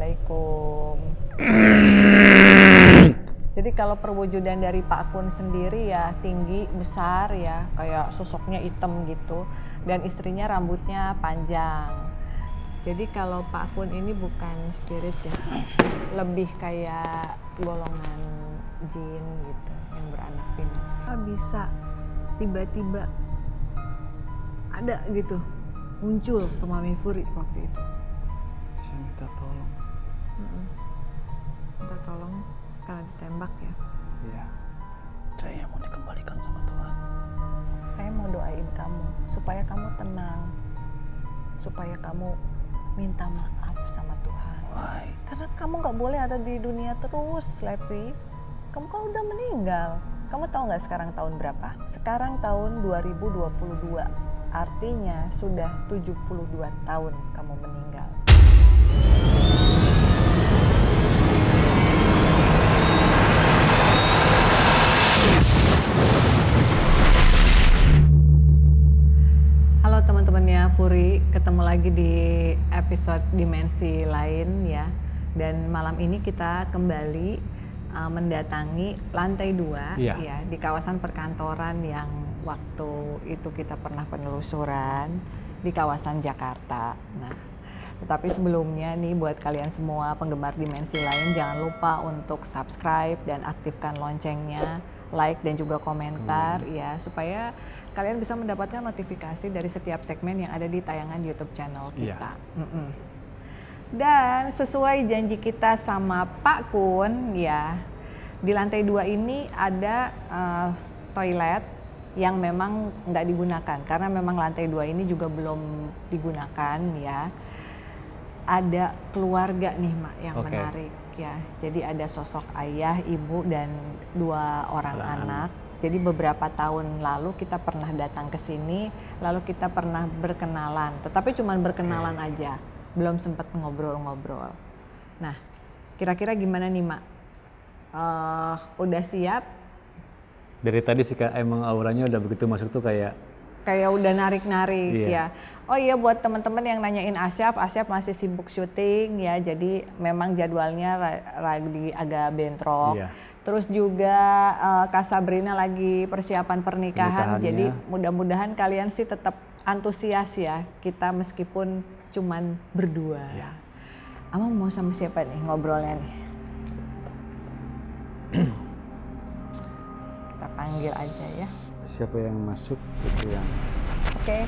Assalamualaikum. Jadi kalau perwujudan dari Pak Kun sendiri ya tinggi, besar ya, kayak sosoknya hitam gitu, dan istrinya rambutnya panjang. Jadi kalau Pak Kun ini bukan spirit ya, lebih kayak golongan jin gitu yang beranak pinak. Bisa tiba-tiba ada gitu muncul ke Mami Furi waktu itu. Saya minta tolong. Minta tolong karena ditembak ya. Iya. Saya mau dikembalikan sama Tuhan. Saya mau doain kamu supaya kamu tenang, supaya kamu minta maaf sama Tuhan. Why? Karena kamu nggak boleh ada di dunia terus, Lepi. Kamu kan udah meninggal. Kamu tahu nggak sekarang tahun berapa? Sekarang tahun 2022. Artinya sudah 72 tahun kamu meninggal. Halo teman-temannya Furi, ketemu lagi di episode dimensi lain ya. Dan malam ini kita kembali mendatangi lantai 2 ya di kawasan perkantoran yang waktu itu kita pernah penelusuran di kawasan Jakarta. Nah, tetapi sebelumnya nih buat kalian semua penggemar dimensi lain jangan lupa untuk subscribe dan aktifkan loncengnya, like dan juga komentar ya supaya kalian bisa mendapatkan notifikasi dari setiap segmen yang ada di tayangan YouTube channel kita. Dan sesuai janji kita sama Pak Kun ya, di lantai 2 ini ada toilet yang memang nggak digunakan karena memang lantai 2 ini juga belum digunakan ya. Ada keluarga nih Mak yang menarik ya. Jadi ada sosok ayah, ibu dan 2 orang anak. Jadi beberapa tahun lalu kita pernah datang ke sini, lalu kita pernah berkenalan, tetapi cuma berkenalan aja, belum sempat ngobrol-ngobrol. Nah, kira-kira gimana nih Mak? Udah siap? Dari tadi sih Kak, emang auranya udah begitu masuk tuh kayak udah narik-narik ya. Oh iya, buat teman-teman yang nanyain Asyaf masih sibuk syuting ya, jadi memang jadwalnya lagi agak bentrok. Terus juga Kak Sabrina lagi persiapan pernikahan, jadi mudah-mudahan kalian sih tetap antusias ya, kita meskipun cuman berdua. Amang mau sama siapa nih ngobrolnya nih? Kita panggil aja ya. Siapa yang masuk itu yang. Oke.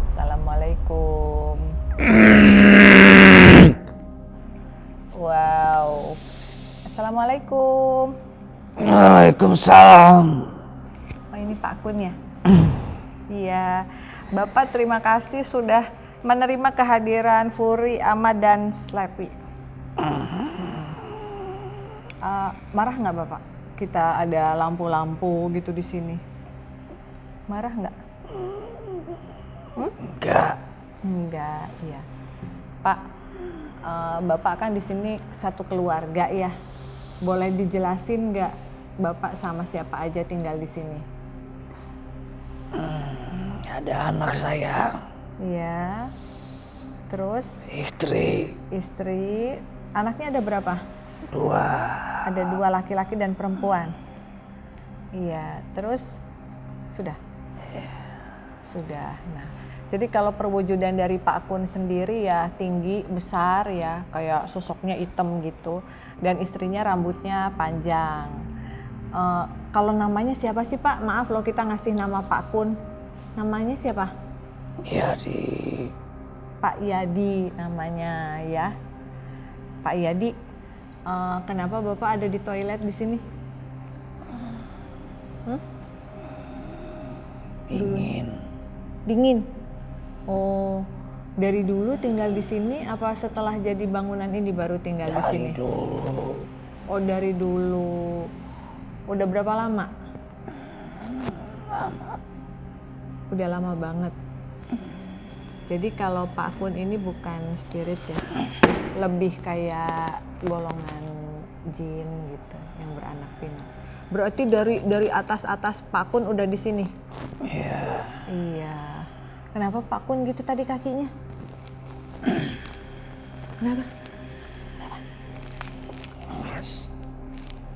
Assalamualaikum. Wow. Assalamualaikum. Waalaikumsalam. Oh ini Pak Kun ya? Iya. Bapak terima kasih sudah menerima kehadiran Furi, Ahmad dan Slepi. Marah nggak Bapak? Kita ada lampu-lampu gitu di sini. Marah nggak? Enggak, iya. Pak, Bapak kan di sini satu keluarga ya. Boleh dijelasin nggak Bapak sama siapa aja tinggal di sini? Ada anak saya. Iya. Terus? Istri. Anaknya ada berapa? 2. Ada 2 laki-laki dan perempuan. Iya. Terus? Sudah? Sudah. Nah, jadi kalau perwujudan dari Pak Kun sendiri ya tinggi, besar ya, kayak sosoknya hitam gitu, dan istrinya rambutnya panjang. Kalau namanya siapa sih Pak? Maaf loh kita ngasih nama Pak Kun. Namanya siapa? Yadi. Pak Yadi namanya ya. Pak Yadi, kenapa Bapak ada di toilet di sini? Dingin. Oh, dari dulu tinggal di sini apa setelah jadi bangunan ini baru tinggal di sini? Dari dulu. Oh, dari dulu. Udah berapa lama? Udah lama banget. Jadi kalau Pak Kun ini bukan spirit ya, lebih kayak golongan jin gitu yang beranak pinak. Berarti dari atas Pak Kun udah di sini. Iya. Iya. Kenapa Pak Kun gitu tadi kakinya? Kenapa?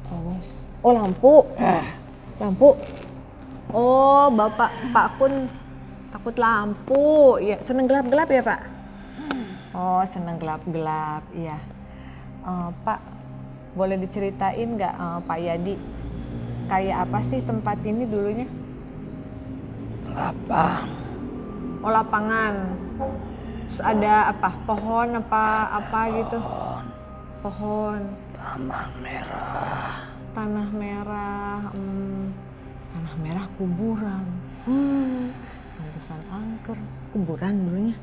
Awas. Oh lampu. Lampu. Oh Bapak Pak Kun takut lampu. Ya seneng gelap-gelap ya Pak? Oh seneng gelap-gelap. Iya. Pak boleh diceritain nggak Pak Yadi kayak apa sih tempat ini dulunya? Lapang. Oh lapangan. Terus ada apa? Pohon apa gitu? Pohon. Tanah merah. Tanah merah. Tanah merah kuburan. Pantesan angker. Kuburan dulunya.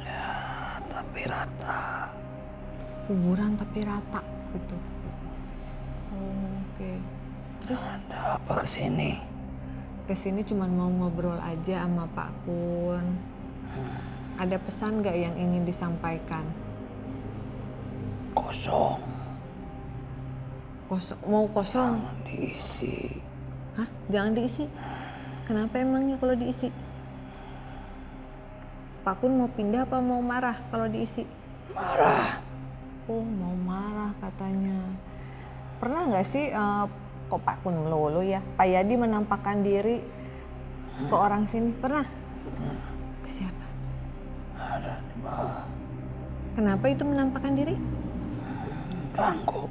Ya, tapi rata. Kuburan tapi rata gitu. Oke. Terus Ada apa kesini? kesini cuma mau ngobrol aja sama Pak Kun. Ada pesan nggak yang ingin disampaikan? Kosong. Kosong, mau kosong? Diisi. Hah? Jangan diisi? Kenapa emangnya kalau diisi? Pak Kun mau pindah apa mau marah kalau diisi? Marah. Oh mau marah katanya. Pernah nggak sih kok Pak Kun melulu ya? Pak Yadi menampakkan diri ke orang sini pernah? Ke siapa? Ada di bawah. Kenapa itu menampakkan diri? Ganggu.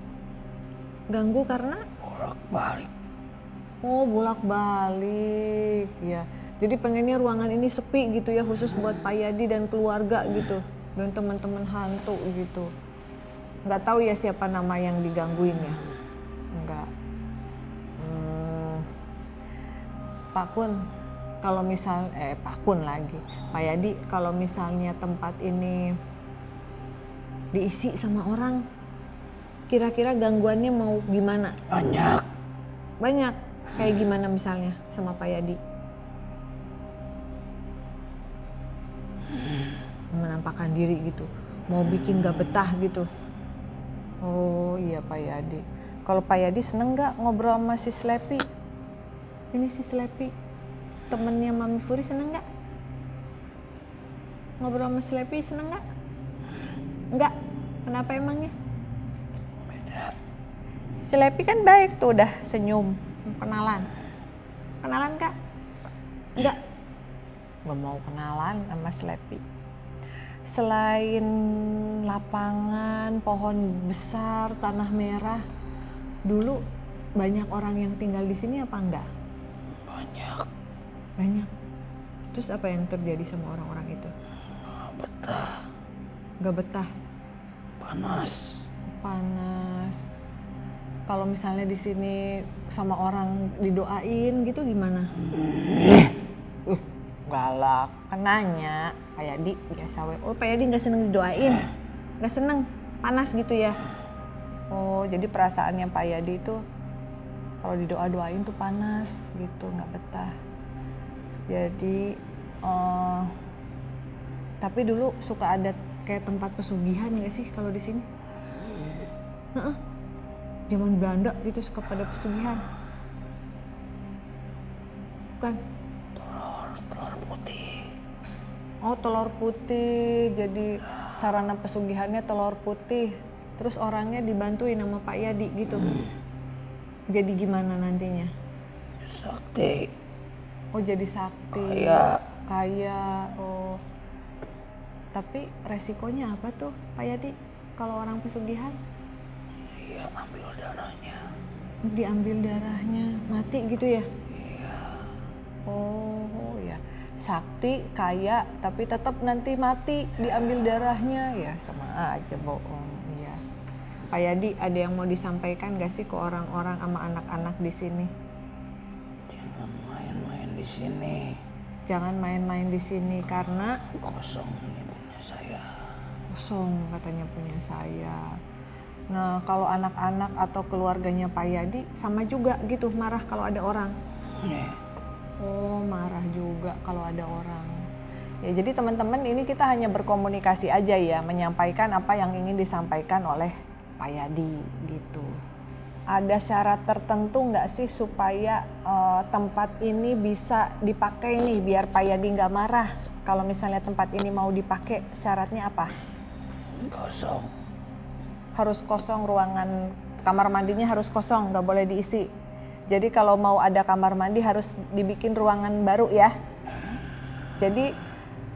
Ganggu karena? Bolak-balik. Oh bolak-balik ya. Jadi pengennya ruangan ini sepi gitu ya khusus buat Pak Yadi dan keluarga gitu. Dan teman-teman hantu gitu. Nggak tahu ya siapa nama yang digangguin ya? Enggak. Pak Kun, kalau misal Pak Kun lagi, Pak Yadi, kalau misalnya tempat ini diisi sama orang, kira-kira gangguannya mau gimana? Banyak. Banyak. Kayak gimana misalnya sama Pak Yadi? Menampakkan diri gitu, mau bikin gak betah gitu. Oh iya Pak Yadi. Kalau Pak Yadi seneng nggak ngobrol sama si Slepi? Ini si Slepi, temennya Mami Furi seneng nggak? Ngobrol sama Slepi seneng nggak? Enggak. Kenapa emangnya? Beda. Slepi kan baik tuh udah senyum, kenalan. Kenalan Kak? Enggak. Nggak mau kenalan sama Slepi. Selain lapangan, pohon besar, tanah merah, dulu banyak orang yang tinggal di sini apa enggak? Banyak. Banyak. Terus apa yang terjadi sama orang-orang itu? Betah. Nggak betah, Panas. panas. Kalau misalnya di sini sama orang didoain gitu gimana? Galak, kan nanya Pak Yadi biasa. Oh Pak Yadi nggak seneng didoain, nggak seneng, panas gitu ya? Oh jadi perasaannya Pak Yadi itu kalau didoa-doain tuh panas gitu, nggak betah. Jadi tapi dulu suka ada kayak tempat pesugihan nggak sih kalau di sini? Zaman Belanda gitu suka pada pesugihan, bukan? Telur putih. Oh telur putih, jadi sarana pesugihannya telur putih. Terus orangnya dibantuin sama Pak Yadi gitu. Jadi gimana nantinya? Sakti. Oh jadi sakti. Kaya. Kaya. Oh. Tapi resikonya apa tuh Pak Yadi kalau orang pesugihan? Iya, ambil darahnya. Diambil darahnya, mati gitu ya? Iya. Oh ya. Sakti, kaya, tapi tetap nanti mati diambil darahnya ya sama aja bohong. Iya. Pak Yadi, ada yang mau disampaikan gak sih ke orang-orang sama anak-anak di sini? Jangan main-main di sini. Jangan main-main di sini karena Kosong ini punya saya. kosong katanya punya saya. Nah kalau anak-anak atau keluarganya Pak Yadi sama juga gitu marah kalau ada orang. Nih. Oh marah juga kalau ada orang. Ya jadi teman-teman ini kita hanya berkomunikasi aja ya, menyampaikan apa yang ingin disampaikan oleh Pak Yadi gitu. ada syarat tertentu nggak sih supaya tempat ini bisa dipakai nih biar Pak Yadi nggak marah? Kalau misalnya tempat ini mau dipakai, syaratnya apa? Kosong. Harus kosong, ruangan kamar mandinya harus kosong, nggak boleh diisi. Jadi kalau mau ada kamar mandi harus dibikin ruangan baru ya. Jadi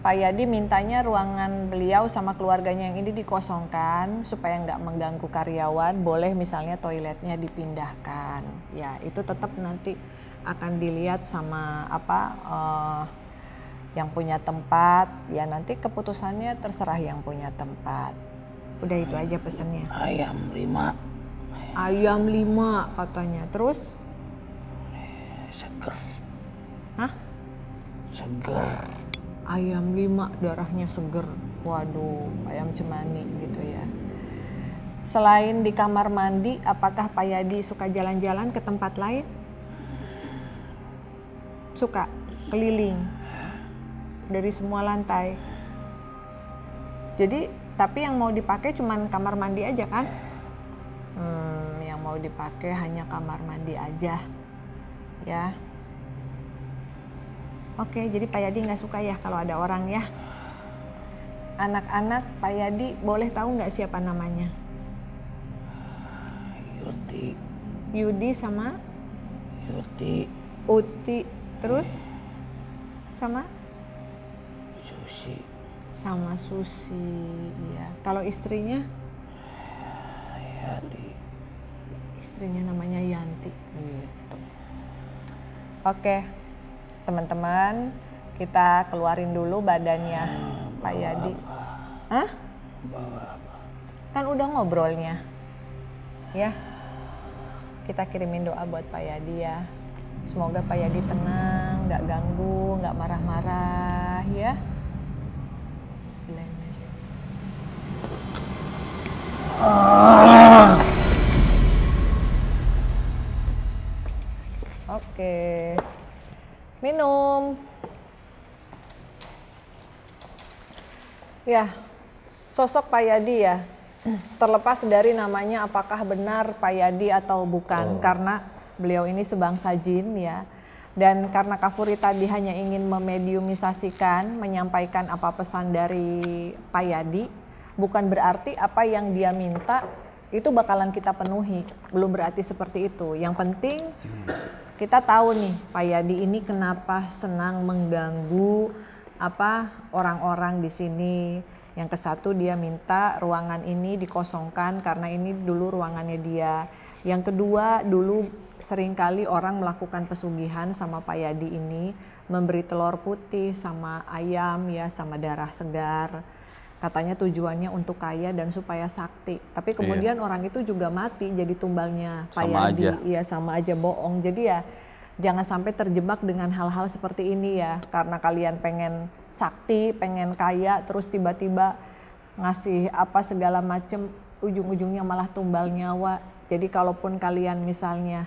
Pak Yadi mintanya ruangan beliau sama keluarganya yang ini dikosongkan supaya nggak mengganggu karyawan. Boleh misalnya toiletnya dipindahkan. Ya itu tetap nanti akan dilihat sama yang punya tempat. Ya nanti keputusannya terserah yang punya tempat. Udah itu aja pesennya. Ayam 5. Ayam 5 katanya. Terus? Seger. Hah? Seger. Ayam 5 darahnya seger. Waduh, ayam cemani gitu ya. Selain di kamar mandi, apakah Pak Yadi suka jalan-jalan ke tempat lain? Suka keliling dari semua lantai. Jadi, tapi yang mau dipakai cuman kamar mandi aja kan? Yang mau dipakai hanya kamar mandi aja. Ya. Oke, jadi Pak Yadi nggak suka ya kalau ada orang ya. Anak-anak Pak Yadi boleh tahu nggak siapa namanya? Yuti. Yudi sama Yuti. Uti, terus sama Susi. sama Susi. Ya. Kalau istrinya? Yati. Istrinya namanya Yanti. Gitu. Oke, teman-teman, kita keluarin dulu badannya Pak Yadi. Hah? Bawa apa? Kan udah ngobrolnya. Ya. Kita kirimin doa buat Pak Yadi ya. Semoga Pak Yadi tenang, nggak ganggu, nggak marah-marah ya. Oke. Minum. Ya, sosok Pak Yadi ya. Terlepas dari namanya apakah benar Pak Yadi atau bukan, karena beliau ini sebangsa jin ya. Dan karena Kafuri tadi hanya ingin memediumisasikan, menyampaikan apa pesan dari Pak Yadi, bukan berarti apa yang dia minta itu bakalan kita penuhi. Belum berarti seperti itu. Yang penting kita tahu nih Pak Yadi ini kenapa senang mengganggu orang-orang di sini. Yang kesatu dia minta ruangan ini dikosongkan karena ini dulu ruangannya dia. Yang kedua dulu seringkali orang melakukan pesugihan sama Pak Yadi ini, memberi telur putih sama ayam ya, sama darah segar. Katanya tujuannya untuk kaya dan supaya sakti. Tapi kemudian orang itu juga mati jadi tumbalnya Pak Yadi. Iya sama aja bohong. Jadi ya jangan sampai terjebak dengan hal-hal seperti ini ya. Karena kalian pengen sakti, pengen kaya, terus tiba-tiba ngasih apa segala macem, ujung-ujungnya malah tumbal nyawa. Jadi kalaupun kalian misalnya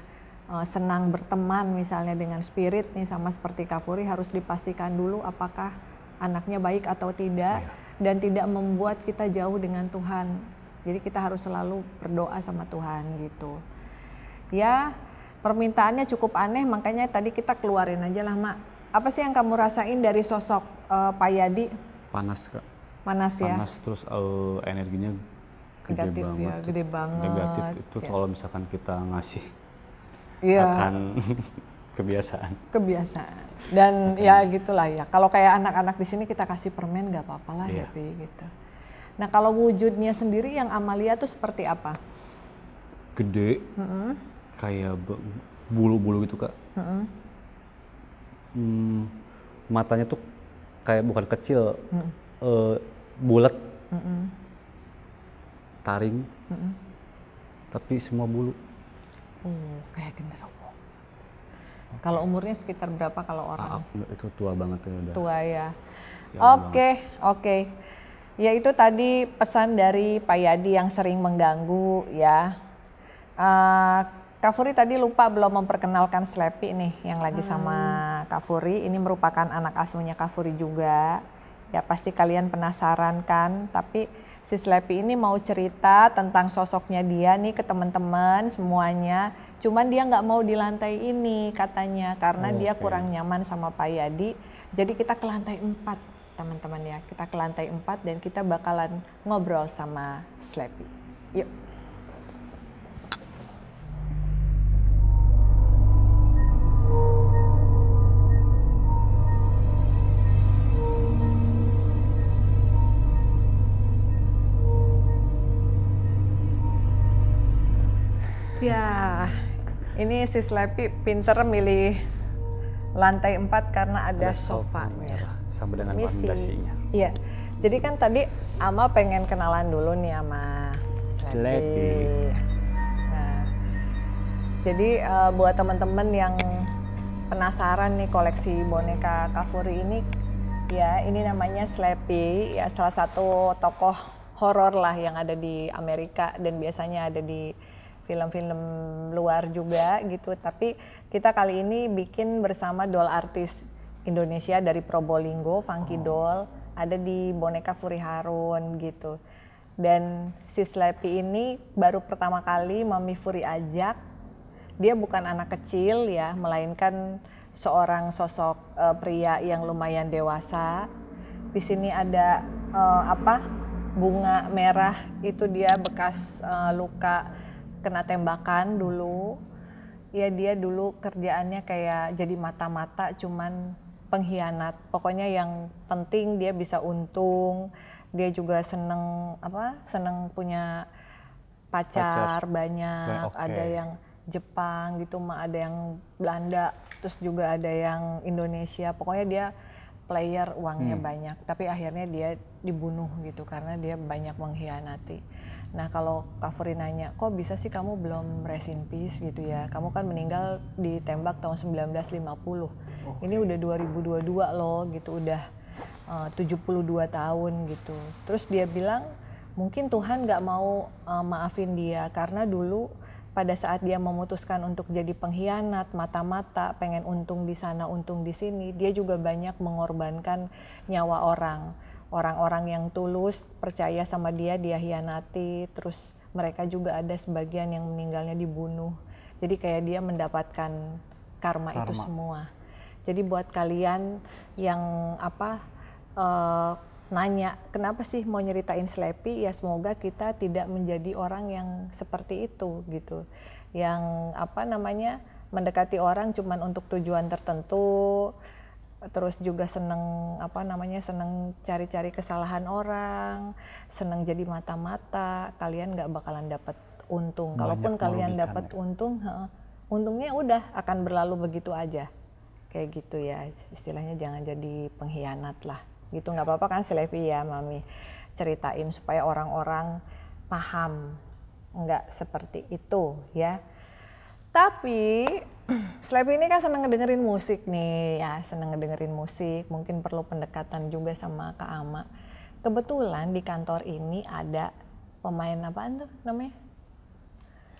senang berteman misalnya dengan spirit nih sama seperti Kafuri, harus dipastikan dulu apakah anaknya baik atau tidak. Dan tidak membuat kita jauh dengan Tuhan. Jadi kita harus selalu berdoa sama Tuhan gitu. Ya, permintaannya cukup aneh, makanya tadi kita keluarin aja lah, Mak. Apa sih yang kamu rasain dari sosok Pak Yadi? Panas, Kak. Panas ya? Panas, terus energinya gede Negatif banget. ya, gede banget. Negatif itu ya. Kalau misalkan kita ngasih ya. akan kebiasaan. Dan ya gitulah ya. Kalau kayak anak-anak di sini kita kasih permen nggak apa-apa lah ya, Pi, gitu. Nah kalau wujudnya sendiri yang Amalia tuh seperti apa? Gede, kayak bulu-bulu gitu, Kak. Matanya tuh kayak bukan kecil, bulat, taring, tapi semua bulu. Kayak genderuwo. Kalau umurnya sekitar berapa kalau orang? Itu tua banget ya udah. Tua ya. Jauh Oke. Ya itu tadi pesan dari Pak Yadi yang sering mengganggu ya. Kafuri tadi lupa belum memperkenalkan Slepi nih yang lagi sama Kafuri. Ini merupakan anak asuhnya Kafuri juga. Ya pasti kalian penasaran kan, tapi si Slappy ini mau cerita tentang sosoknya dia nih ke teman-teman semuanya. Cuman dia nggak mau di lantai ini katanya, karena dia kurang nyaman sama Pak Yadi. Jadi kita ke lantai 4 teman-teman ya, kita ke lantai 4 dan kita bakalan ngobrol sama Slappy. Yuk. Ya, ini si Slappy pinter milih lantai 4 karena ada sofanya. Sama dengan Misi. fondasinya. Iya, jadi kan tadi Ama pengen kenalan dulu nih sama Slappy. Nah, jadi buat teman-teman yang penasaran nih koleksi boneka Kafuri ini, ya ini namanya Slappy, ya salah satu tokoh horor lah yang ada di Amerika dan biasanya ada di film-film luar juga gitu. Tapi kita kali ini bikin bersama doll artis Indonesia dari Probolinggo, Funky Doll, ada di boneka Furi Harun gitu. Dan si Slappy ini baru pertama kali Mami Furi ajak. Dia bukan anak kecil ya, melainkan seorang sosok pria yang lumayan dewasa. Di sini ada bunga merah, itu dia bekas luka kena tembakan dulu. Ya dia dulu kerjaannya kayak jadi mata-mata, cuman pengkhianat. Pokoknya yang penting dia bisa untung. Dia juga seneng punya pacar banyak. Ada yang Jepang gitu, ada yang Belanda, terus juga ada yang Indonesia. Pokoknya dia player, uangnya banyak. Tapi akhirnya dia dibunuh gitu karena dia banyak mengkhianati. Nah kalau Kak Furi nanya, kok bisa sih kamu belum rest in peace gitu ya? Kamu kan meninggal ditembak tahun 1950. Ini udah 2022 loh gitu, udah 72 tahun gitu. Terus dia bilang mungkin Tuhan gak mau maafin dia karena dulu pada saat dia memutuskan untuk jadi pengkhianat, mata-mata, pengen untung di sana, untung di sini, dia juga banyak mengorbankan nyawa orang. Orang-orang yang tulus, percaya sama dia, dia hianati, terus mereka juga ada sebagian yang meninggalnya dibunuh. Jadi kayak dia mendapatkan karma. Itu semua. Jadi buat kalian yang nanya, kenapa sih mau nyeritain Slappy, ya semoga kita tidak menjadi orang yang seperti itu gitu. Yang mendekati orang cuman untuk tujuan tertentu, terus juga seneng cari-cari kesalahan orang, seneng jadi mata-mata, kalian nggak bakalan dapat untung. Kalaupun kalian dapat untung, untungnya udah akan berlalu begitu aja, kayak gitu ya. Istilahnya jangan jadi pengkhianat lah, gitu. Nggak apa-apa kan Slappy ya, Mami ceritain supaya orang-orang paham, nggak seperti itu ya. Tapi Slappy ini kan seneng ngedengerin musik nih ya, seneng ngedengerin musik, mungkin perlu pendekatan juga sama Kak Ama. Kebetulan di kantor ini ada pemain apaan tuh namanya?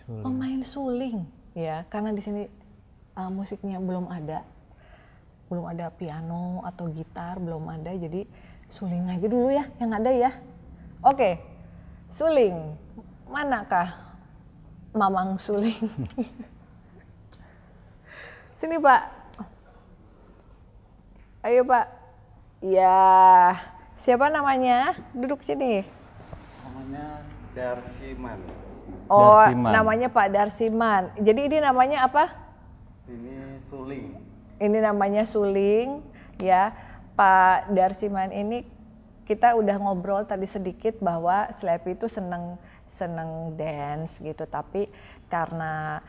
Suling. Pemain suling ya, karena di sini musiknya belum ada piano atau gitar, belum ada, jadi suling aja dulu ya yang ada ya. Oke, suling, manakah Mamang Suling? Sini Pak, ayo Pak. Ya, siapa namanya? Duduk sini. Namanya Darsiman. Oh, Darsiman. namanya Pak Darsiman. Jadi ini namanya apa? Ini suling. Ini namanya suling, ya. Pak Darsiman ini kita udah ngobrol tadi sedikit bahwa Slappy itu seneng dance gitu, tapi karena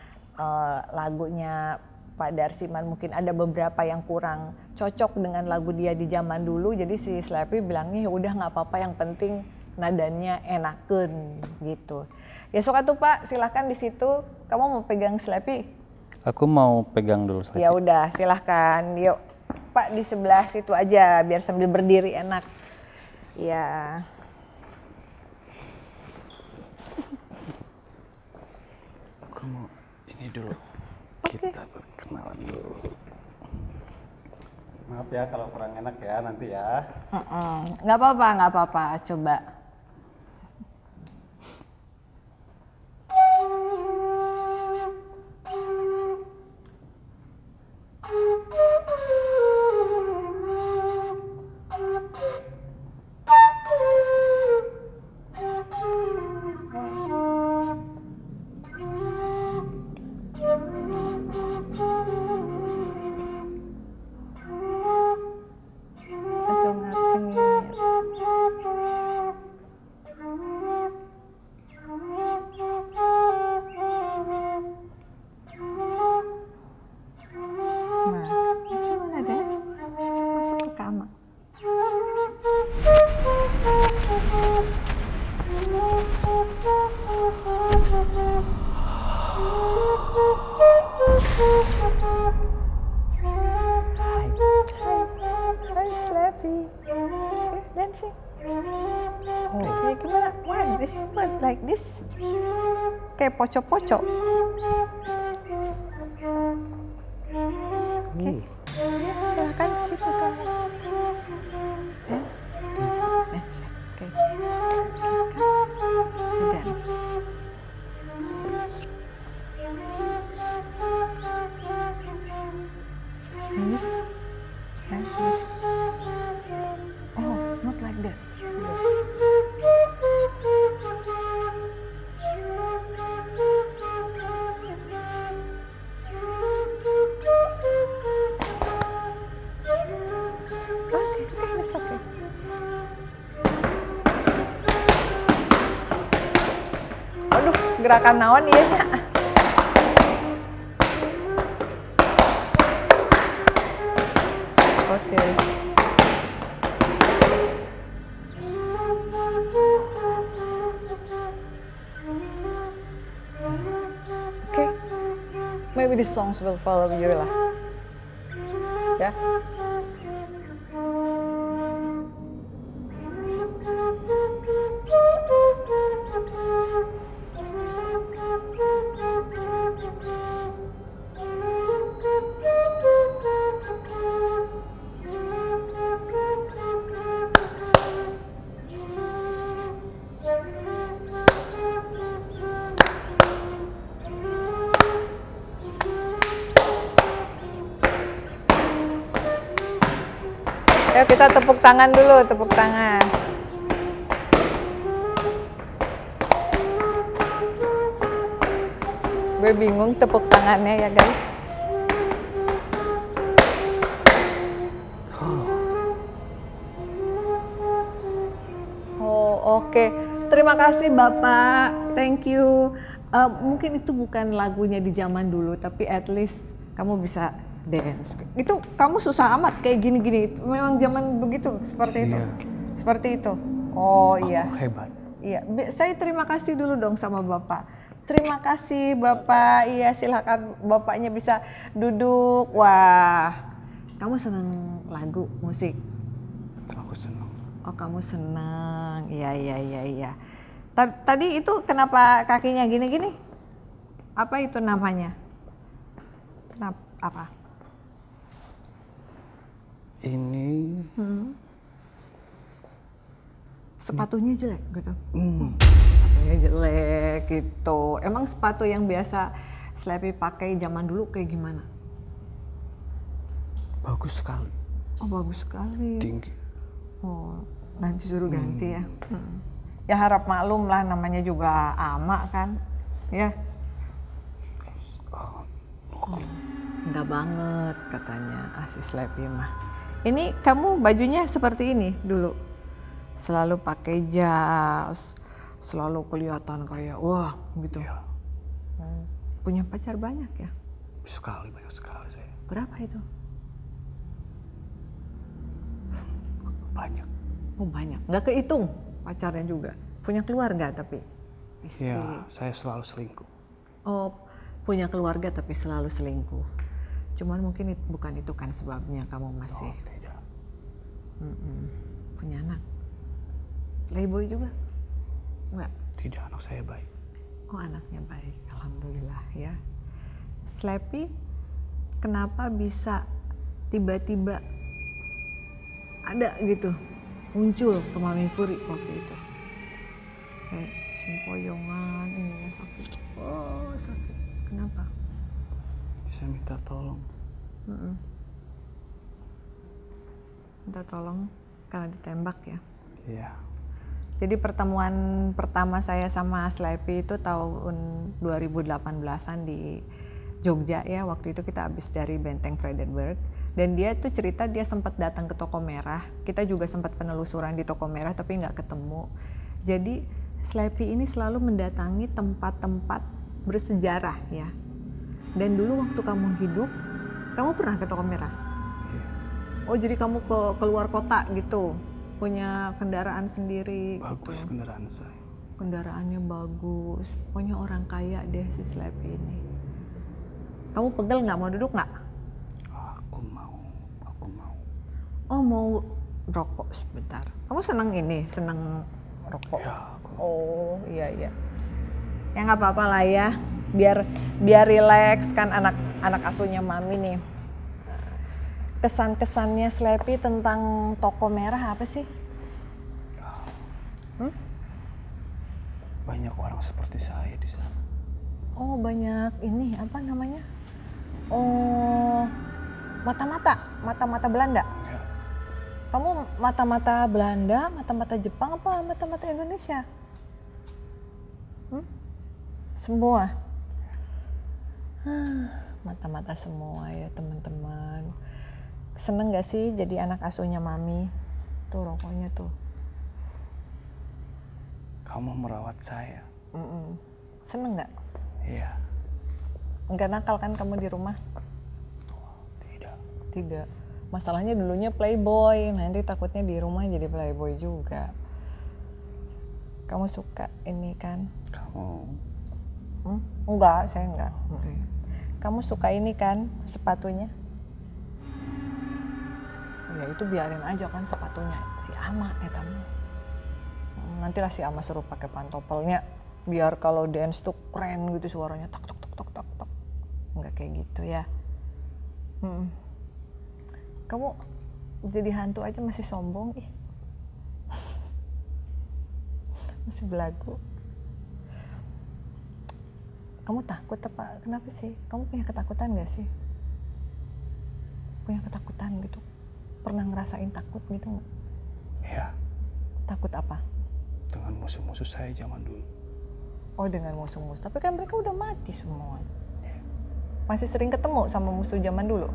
lagunya Pak Darsiman mungkin ada beberapa yang kurang cocok dengan lagu dia di zaman dulu, jadi si Slappy bilangnya ya udah nggak apa-apa, yang penting nadanya enakeun gitu. Ya sok atuh Pak, silakan di situ. Kamu mau pegang Slappy? Aku mau pegang dulu Slappy. Ya udah, silahkan. Yuk Pak, di sebelah situ aja biar sambil berdiri enak. Ya. Aku mau ini dulu. Oke. Kita perkenalan dulu. Maaf ya kalau kurang enak ya nanti ya. Nggak apa-apa, coba. Cengir. Nah, gimana guys? Masuk ke kamar. Hai Slappy. Dancing. Kayak gimana? What? This what? Like this? Kayak pocok-pocok. Oke. Ya, silakan ke situ kamu. Dance. Dance. Oke. Dance. This. Dance. Oh, not like that. Okay, that's okay. Aduh, gerakan naon ieu nya. Oke. Okay. Maybe the songs will follow you lah. Ya. Ayo kita tepuk tangan dulu, tepuk tangan. Gue bingung tepuk tangannya ya guys. Oh oke. Terima kasih Bapak, thank you. Mungkin itu bukan lagunya di zaman dulu, tapi at least kamu bisa dance. Itu kamu susah amat kayak gini-gini. Memang zaman begitu, seperti itu. Iya. Seperti itu. Oh Aku iya. hebat. Iya, saya terima kasih dulu dong sama Bapak. Terima kasih Bapak. Iya, silakan Bapaknya bisa duduk. Wah, kamu senang lagu, musik? Aku senang. Oh, kamu senang. Iya. Tadi itu kenapa kakinya gini-gini? Apa itu namanya? Kenapa? Apa? Ini Sepatunya jelek gitu. Sepatunya jelek gitu. Emang sepatu yang biasa Slappy pakai zaman dulu kayak gimana? bagus sekali. Oh, bagus sekali. Tinggi. Oh, nanti suruh ganti ya. Ya harap maklum lah, namanya juga ama kan. Ya. Enggak banget katanya si Slappy mah. Ini kamu bajunya seperti ini dulu? Selalu pakai jas, selalu kelihatan kayak wah gitu. Iya. Punya pacar banyak ya? Banyak sekali saya. Berapa itu? Banyak. Oh banyak, nggak kehitung pacarnya juga. Punya keluarga tapi istri. Iya, saya selalu selingkuh. Oh, punya keluarga tapi selalu selingkuh. Cuman mungkin bukan itu kan sebabnya kamu masih Tidak. punya anak. Playboy juga? Enggak. Tidak, anak saya baik. Oh, anaknya baik, alhamdulillah ya. Slappy, kenapa bisa tiba-tiba ada gitu muncul ke Mami Furi waktu itu. Kayak sempoyongan, ininya sakit. Oh sakit. Kenapa? Saya minta tolong. Minta tolong karena ditembak ya. Iya. Jadi pertemuan pertama saya sama Slappy itu tahun 2018-an di Jogja ya. Waktu itu kita habis dari Benteng Friedenberg. Dan dia tuh cerita dia sempat datang ke Toko Merah. Kita juga sempat penelusuran di Toko Merah tapi nggak ketemu. Jadi Slappy ini selalu mendatangi tempat-tempat bersejarah ya. Dan dulu waktu kamu hidup, kamu pernah ke Toko Merah? Iya. Oh jadi kamu keluar kota gitu, punya kendaraan sendiri. Bagus gitu. kendaraan saya. Kendaraannya bagus, pokoknya orang kaya deh si Slappy ini. Kamu pegel nggak, mau duduk nggak? Aku mau. Oh mau rokok sebentar. Kamu seneng rokok? Ya, aku. Oh iya. Ya nggak apa-apa lah ya, biar rileks kan anak asuhnya Mami nih. Kesan-kesannya Slappy tentang Toko Merah apa sih? Banyak orang seperti saya di sana. Oh banyak ini apa namanya? Oh mata-mata Belanda. Ya. Kamu mata-mata Belanda, mata-mata Jepang apa mata-mata Indonesia? Semua. Mata-mata semua ya teman-teman. Seneng gak sih jadi anak asuhnya Mami? Tuh rokoknya tuh. Kamu merawat saya. Seneng gak? Iya. Enggak nakal kan kamu di rumah? Tidak. Masalahnya dulunya playboy, nanti takutnya di rumah jadi playboy juga. Kamu suka ini kan? Kamu. Enggak, saya enggak. Kamu suka ini kan sepatunya? Ya itu biarin aja kan sepatunya si Ama tamu. Nantilah si Ama suruh pakai pantopelnya biar kalau dance tuh keren gitu suaranya tok tok tok tok tok tok. Enggak kayak gitu ya. Kamu jadi hantu aja masih sombong ih. Masih belagu. Kamu takut apa? Kenapa sih? Kamu punya ketakutan gak sih? Punya ketakutan gitu? Pernah ngerasain takut gitu gak? Iya. Takut apa? Dengan musuh-musuh saya zaman dulu. Oh dengan musuh-musuh, tapi kan mereka udah mati semua. Masih sering ketemu sama musuh zaman dulu?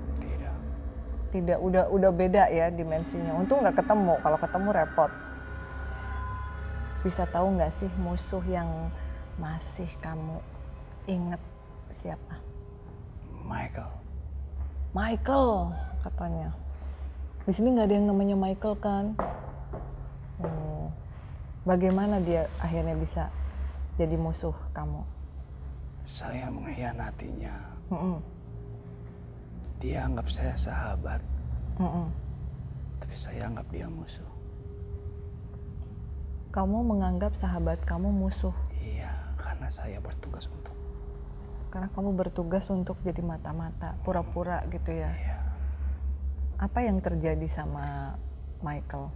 Tidak, udah beda ya dimensinya. Untung nggak ketemu, kalau ketemu repot. Bisa tahu nggak sih musuh yang masih kamu inget siapa? Michael katanya. Di sini nggak ada yang namanya Michael kan? Bagaimana dia akhirnya bisa jadi musuh kamu? Saya mengkhianatinya. Dia anggap saya sahabat, tapi saya anggap dia musuh. Kamu menganggap sahabat kamu musuh? Iya, karena saya bertugas untuk. Karena kamu bertugas untuk jadi mata-mata, pura-pura gitu ya? Iya. Apa yang terjadi sama Michael?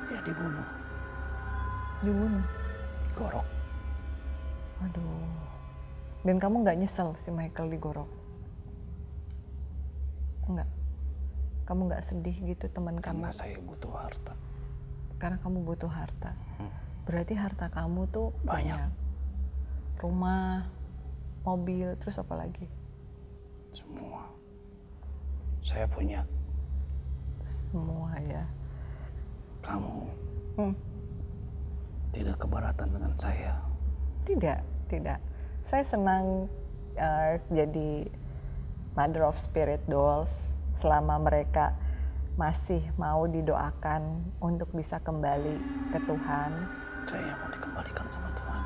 Dia dibunuh. Dibunuh? Gorok. Aduh. Dan kamu nggak nyesel si Michael digorok? Enggak. Kamu nggak sedih gitu teman kamu? Karena saya butuh harta. Karena kamu butuh harta. Berarti harta kamu tuh Banyak. Rumah, mobil, terus apa lagi? Semua. Saya punya. Semua ya. Kamu tidak keberatan dengan saya? Tidak. Saya senang jadi Mother of Spirit Dolls selama mereka masih mau didoakan untuk bisa kembali ke Tuhan. Saya mau dikembalikan sama Tuhan.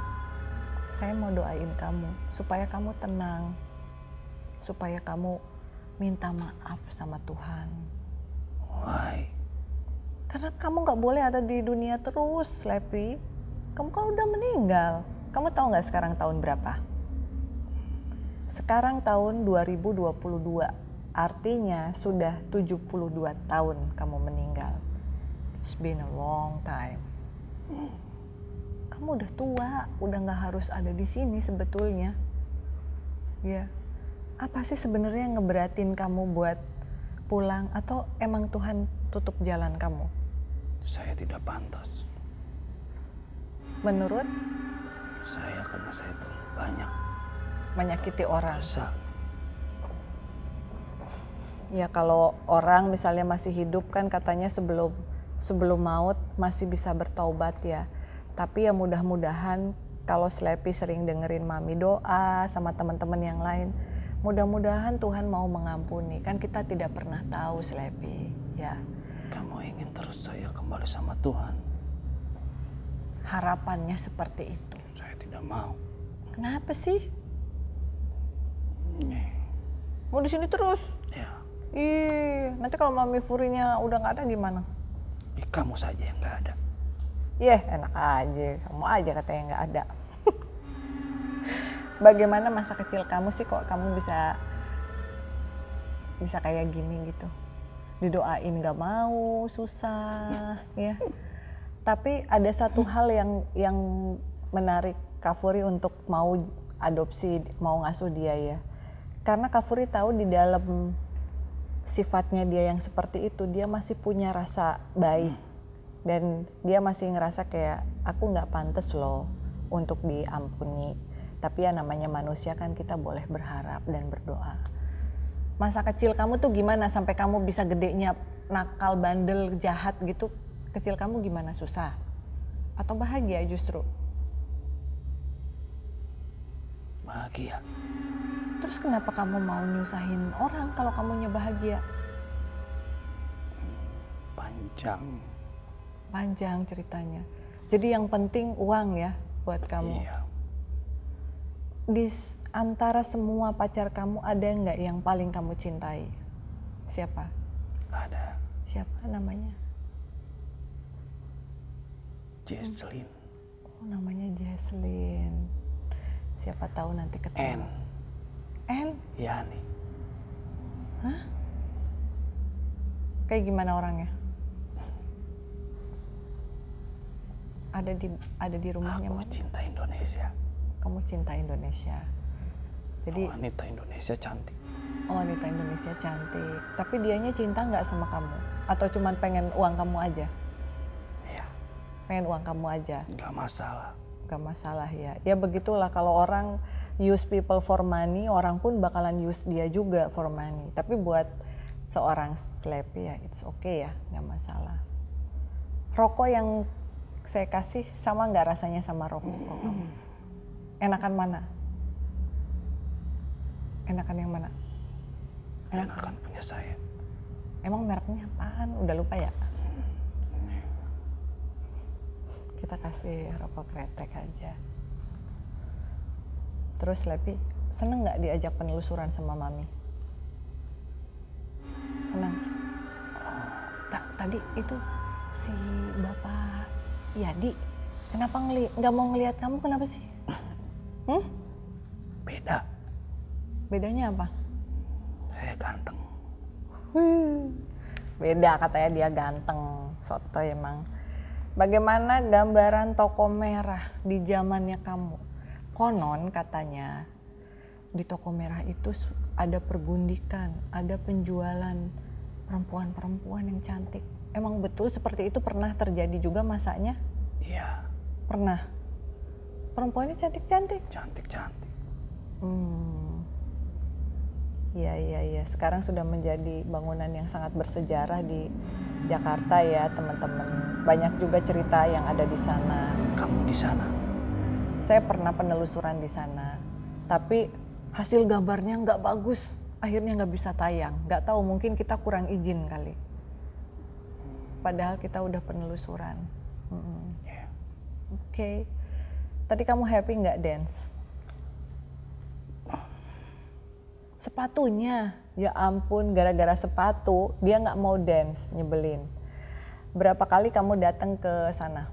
Saya mau doain kamu supaya kamu tenang, supaya kamu minta maaf sama Tuhan. Why? Karena kamu nggak boleh ada di dunia terus, Slappy. Kamu kan udah meninggal. Kamu tahu nggak sekarang tahun berapa? Sekarang tahun 2022. Artinya sudah 72 tahun kamu meninggal. It's been a long time. Kamu udah tua, udah nggak harus ada di sini sebetulnya. Ya, apa sih sebenarnya yang ngeberatin kamu buat pulang, atau emang Tuhan tutup jalan kamu? Saya tidak pantas. Menurut Saya karena saya terlalu banyak menyakiti orang. dosa. Ya kalau orang misalnya masih hidup kan katanya sebelum maut masih bisa bertaubat ya. Tapi ya mudah-mudahan kalau Slepi sering dengerin Mami doa sama teman-teman yang lain, mudah-mudahan Tuhan mau mengampuni. Kan kita tidak pernah tahu Slepi, ya. Kamu ingin terus saya kembali sama Tuhan? Harapannya seperti itu. Saya tidak mau. Kenapa sih? Nih, Mau di sini terus? ya, Ih, nanti kalau Mami Furinya udah nggak ada gimana? kamu saja yang nggak ada. Enak aja, kamu aja katanya nggak ada. Bagaimana masa kecil kamu sih kok kamu bisa kayak gini gitu? Didoain nggak mau, susah, ya. Tapi ada satu hal yang menarik Kak Furi untuk mau adopsi, mau ngasuh dia ya. Karena Kak Furi tahu di dalam sifatnya dia yang seperti itu, dia masih punya rasa baik. Dan dia masih ngerasa kayak aku nggak pantas loh untuk diampuni. Tapi ya namanya manusia kan, kita boleh berharap dan berdoa. Masa kecil kamu tuh gimana sampai kamu bisa gedenya nakal, bandel, jahat gitu? Kecil kamu gimana, susah? Atau bahagia justru? Bahagia. Terus kenapa kamu mau nyusahin orang kalau kamunya bahagia? Panjang ceritanya. Jadi yang penting uang ya buat kamu. Iya. Di antara semua pacar kamu ada nggak yang paling kamu cintai? Siapa? Ada. Siapa namanya? Jesslyn. Oh, namanya Jesslyn. Siapa tahu nanti ketemu. N? Yani. Hah? Kayak gimana orangnya? Ada di rumahnya. Aku cinta Indonesia. Kamu cinta Indonesia. Jadi Wanita Indonesia cantik. wanita Indonesia cantik. Tapi dianya cinta nggak sama kamu? Atau cuman pengen uang kamu aja? Iya. Pengen uang kamu aja? Nggak masalah. Gak masalah ya. Ya begitulah kalau orang use people for money, orang pun bakalan use dia juga for money. Tapi buat seorang Slepi ya it's okay ya, gak masalah. Rokok yang saya kasih sama nggak rasanya sama rokok kamu? Enakan mana? Enakan yang mana? Enakan punya saya. Emang mereknya apaan? Udah lupa ya? Kita kasih rokok kretek aja. Terus Slepi, seneng nggak diajak penelusuran sama Mami? Senang? Tadi itu si Bapak Yadi, kenapa nggak mau ngelihat kamu, kenapa sih? Beda. Bedanya apa? Saya ganteng. Beda, katanya dia ganteng. Soto emang. Bagaimana gambaran toko merah di zamannya kamu? Konon katanya di toko merah itu ada pergundikan, ada penjualan perempuan-perempuan yang cantik. Emang betul seperti itu, pernah terjadi juga masanya? Iya. Pernah. Perempuannya cantik-cantik? Cantik-cantik. Iya. Sekarang sudah menjadi bangunan yang sangat bersejarah di Jakarta ya teman-teman. Banyak juga cerita yang ada di sana. Kamu di sana? Saya pernah penelusuran di sana. Tapi hasil gambarnya nggak bagus. Akhirnya nggak bisa tayang. Nggak tahu, mungkin kita kurang izin kali. Padahal kita udah penelusuran. Yeah. Oke. Tadi kamu happy nggak dance? Sepatunya, ya ampun, gara-gara sepatu dia nggak mau dance, nyebelin. Berapa kali kamu datang ke sana?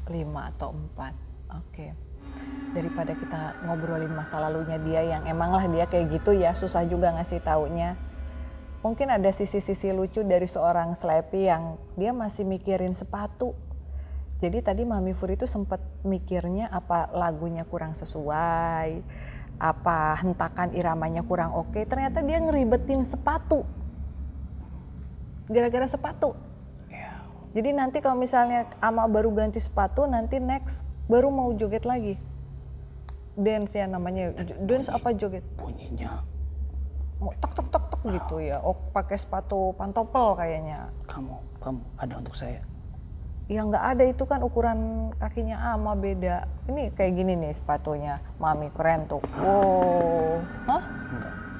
5 atau 4. Oke. Daripada kita ngobrolin masa lalunya dia yang emanglah dia kayak gitu ya, susah juga ngasih taunya. Mungkin ada sisi-sisi lucu dari seorang Slappy yang dia masih mikirin sepatu. Jadi tadi Mami Fur itu sempat mikirnya apa lagunya kurang sesuai, apa hentakan iramanya kurang oke. Ternyata dia ngeribetin sepatu. Gara-gara sepatu. Ya, Jadi nanti kalau misalnya Ama baru ganti sepatu, nanti next baru mau joget lagi. Dance ya namanya. Dance apa joget? bunyinya Mau tok tok tok tok gitu ya. Oh pakai sepatu pantopel kayaknya. kamu ada untuk saya. Ya nggak ada, itu kan ukuran kakinya Ama beda. Ini kayak gini nih sepatunya. Mami keren tuh. Wow. Hah?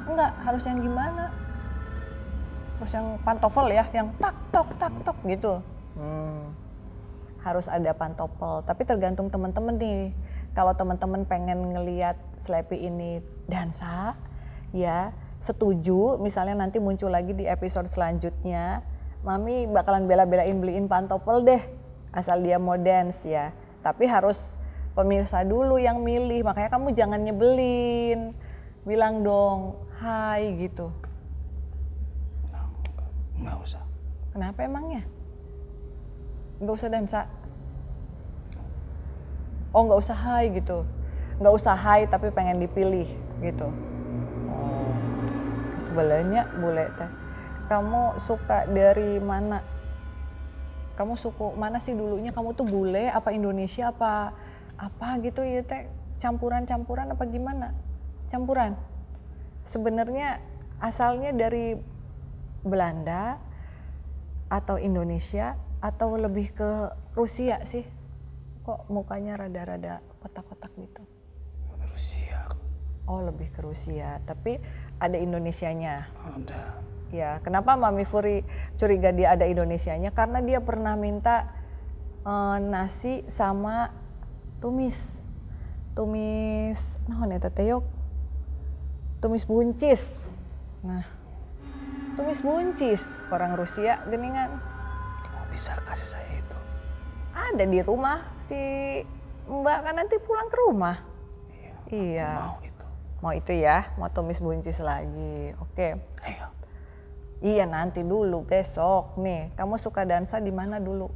Enggak, harus yang gimana? Harus yang pantofel ya, yang tak tok gitu. Harus ada pantopel, tapi tergantung teman-teman nih. Kalau teman-teman pengen ngelihat Slappy ini dansa, ya setuju. Misalnya nanti muncul lagi di episode selanjutnya, Mami bakalan bela-belain beliin pantopel deh, asal dia mau dance ya. Tapi harus pemirsa dulu yang milih, makanya kamu jangan nyebelin. Bilang dong, hai gitu. Nggak usah. Kenapa emangnya? Nggak usah dansa? Oh nggak usah hai gitu? Nggak usah hai tapi pengen dipilih gitu? Oh, sebenarnya bule teh. Kamu suka dari mana? Kamu suku mana sih dulunya? Kamu tuh bule apa Indonesia apa gitu ya teh? Campuran apa gimana? Campuran. Sebenarnya asalnya dari Belanda atau Indonesia atau lebih ke Rusia sih? Kok mukanya rada-rada kotak-kotak gitu? Rusia. Oh lebih ke Rusia, tapi ada Indonesianya. Ada. Ya, kenapa Mami Furi curiga dia ada Indonesianya? Karena dia pernah minta nasi sama tumis, naon eta teh yok? Tumis buncis. Nah, tumis buncis orang Rusia geningan. Kamu bisa kasih saya itu? Ada di rumah si Mbak kan nanti pulang ke rumah. Iya. Mau itu. Mau itu ya, mau tumis buncis lagi. Oke. Ayo. Iya nanti dulu besok nih. Kamu suka dansa di mana dulu?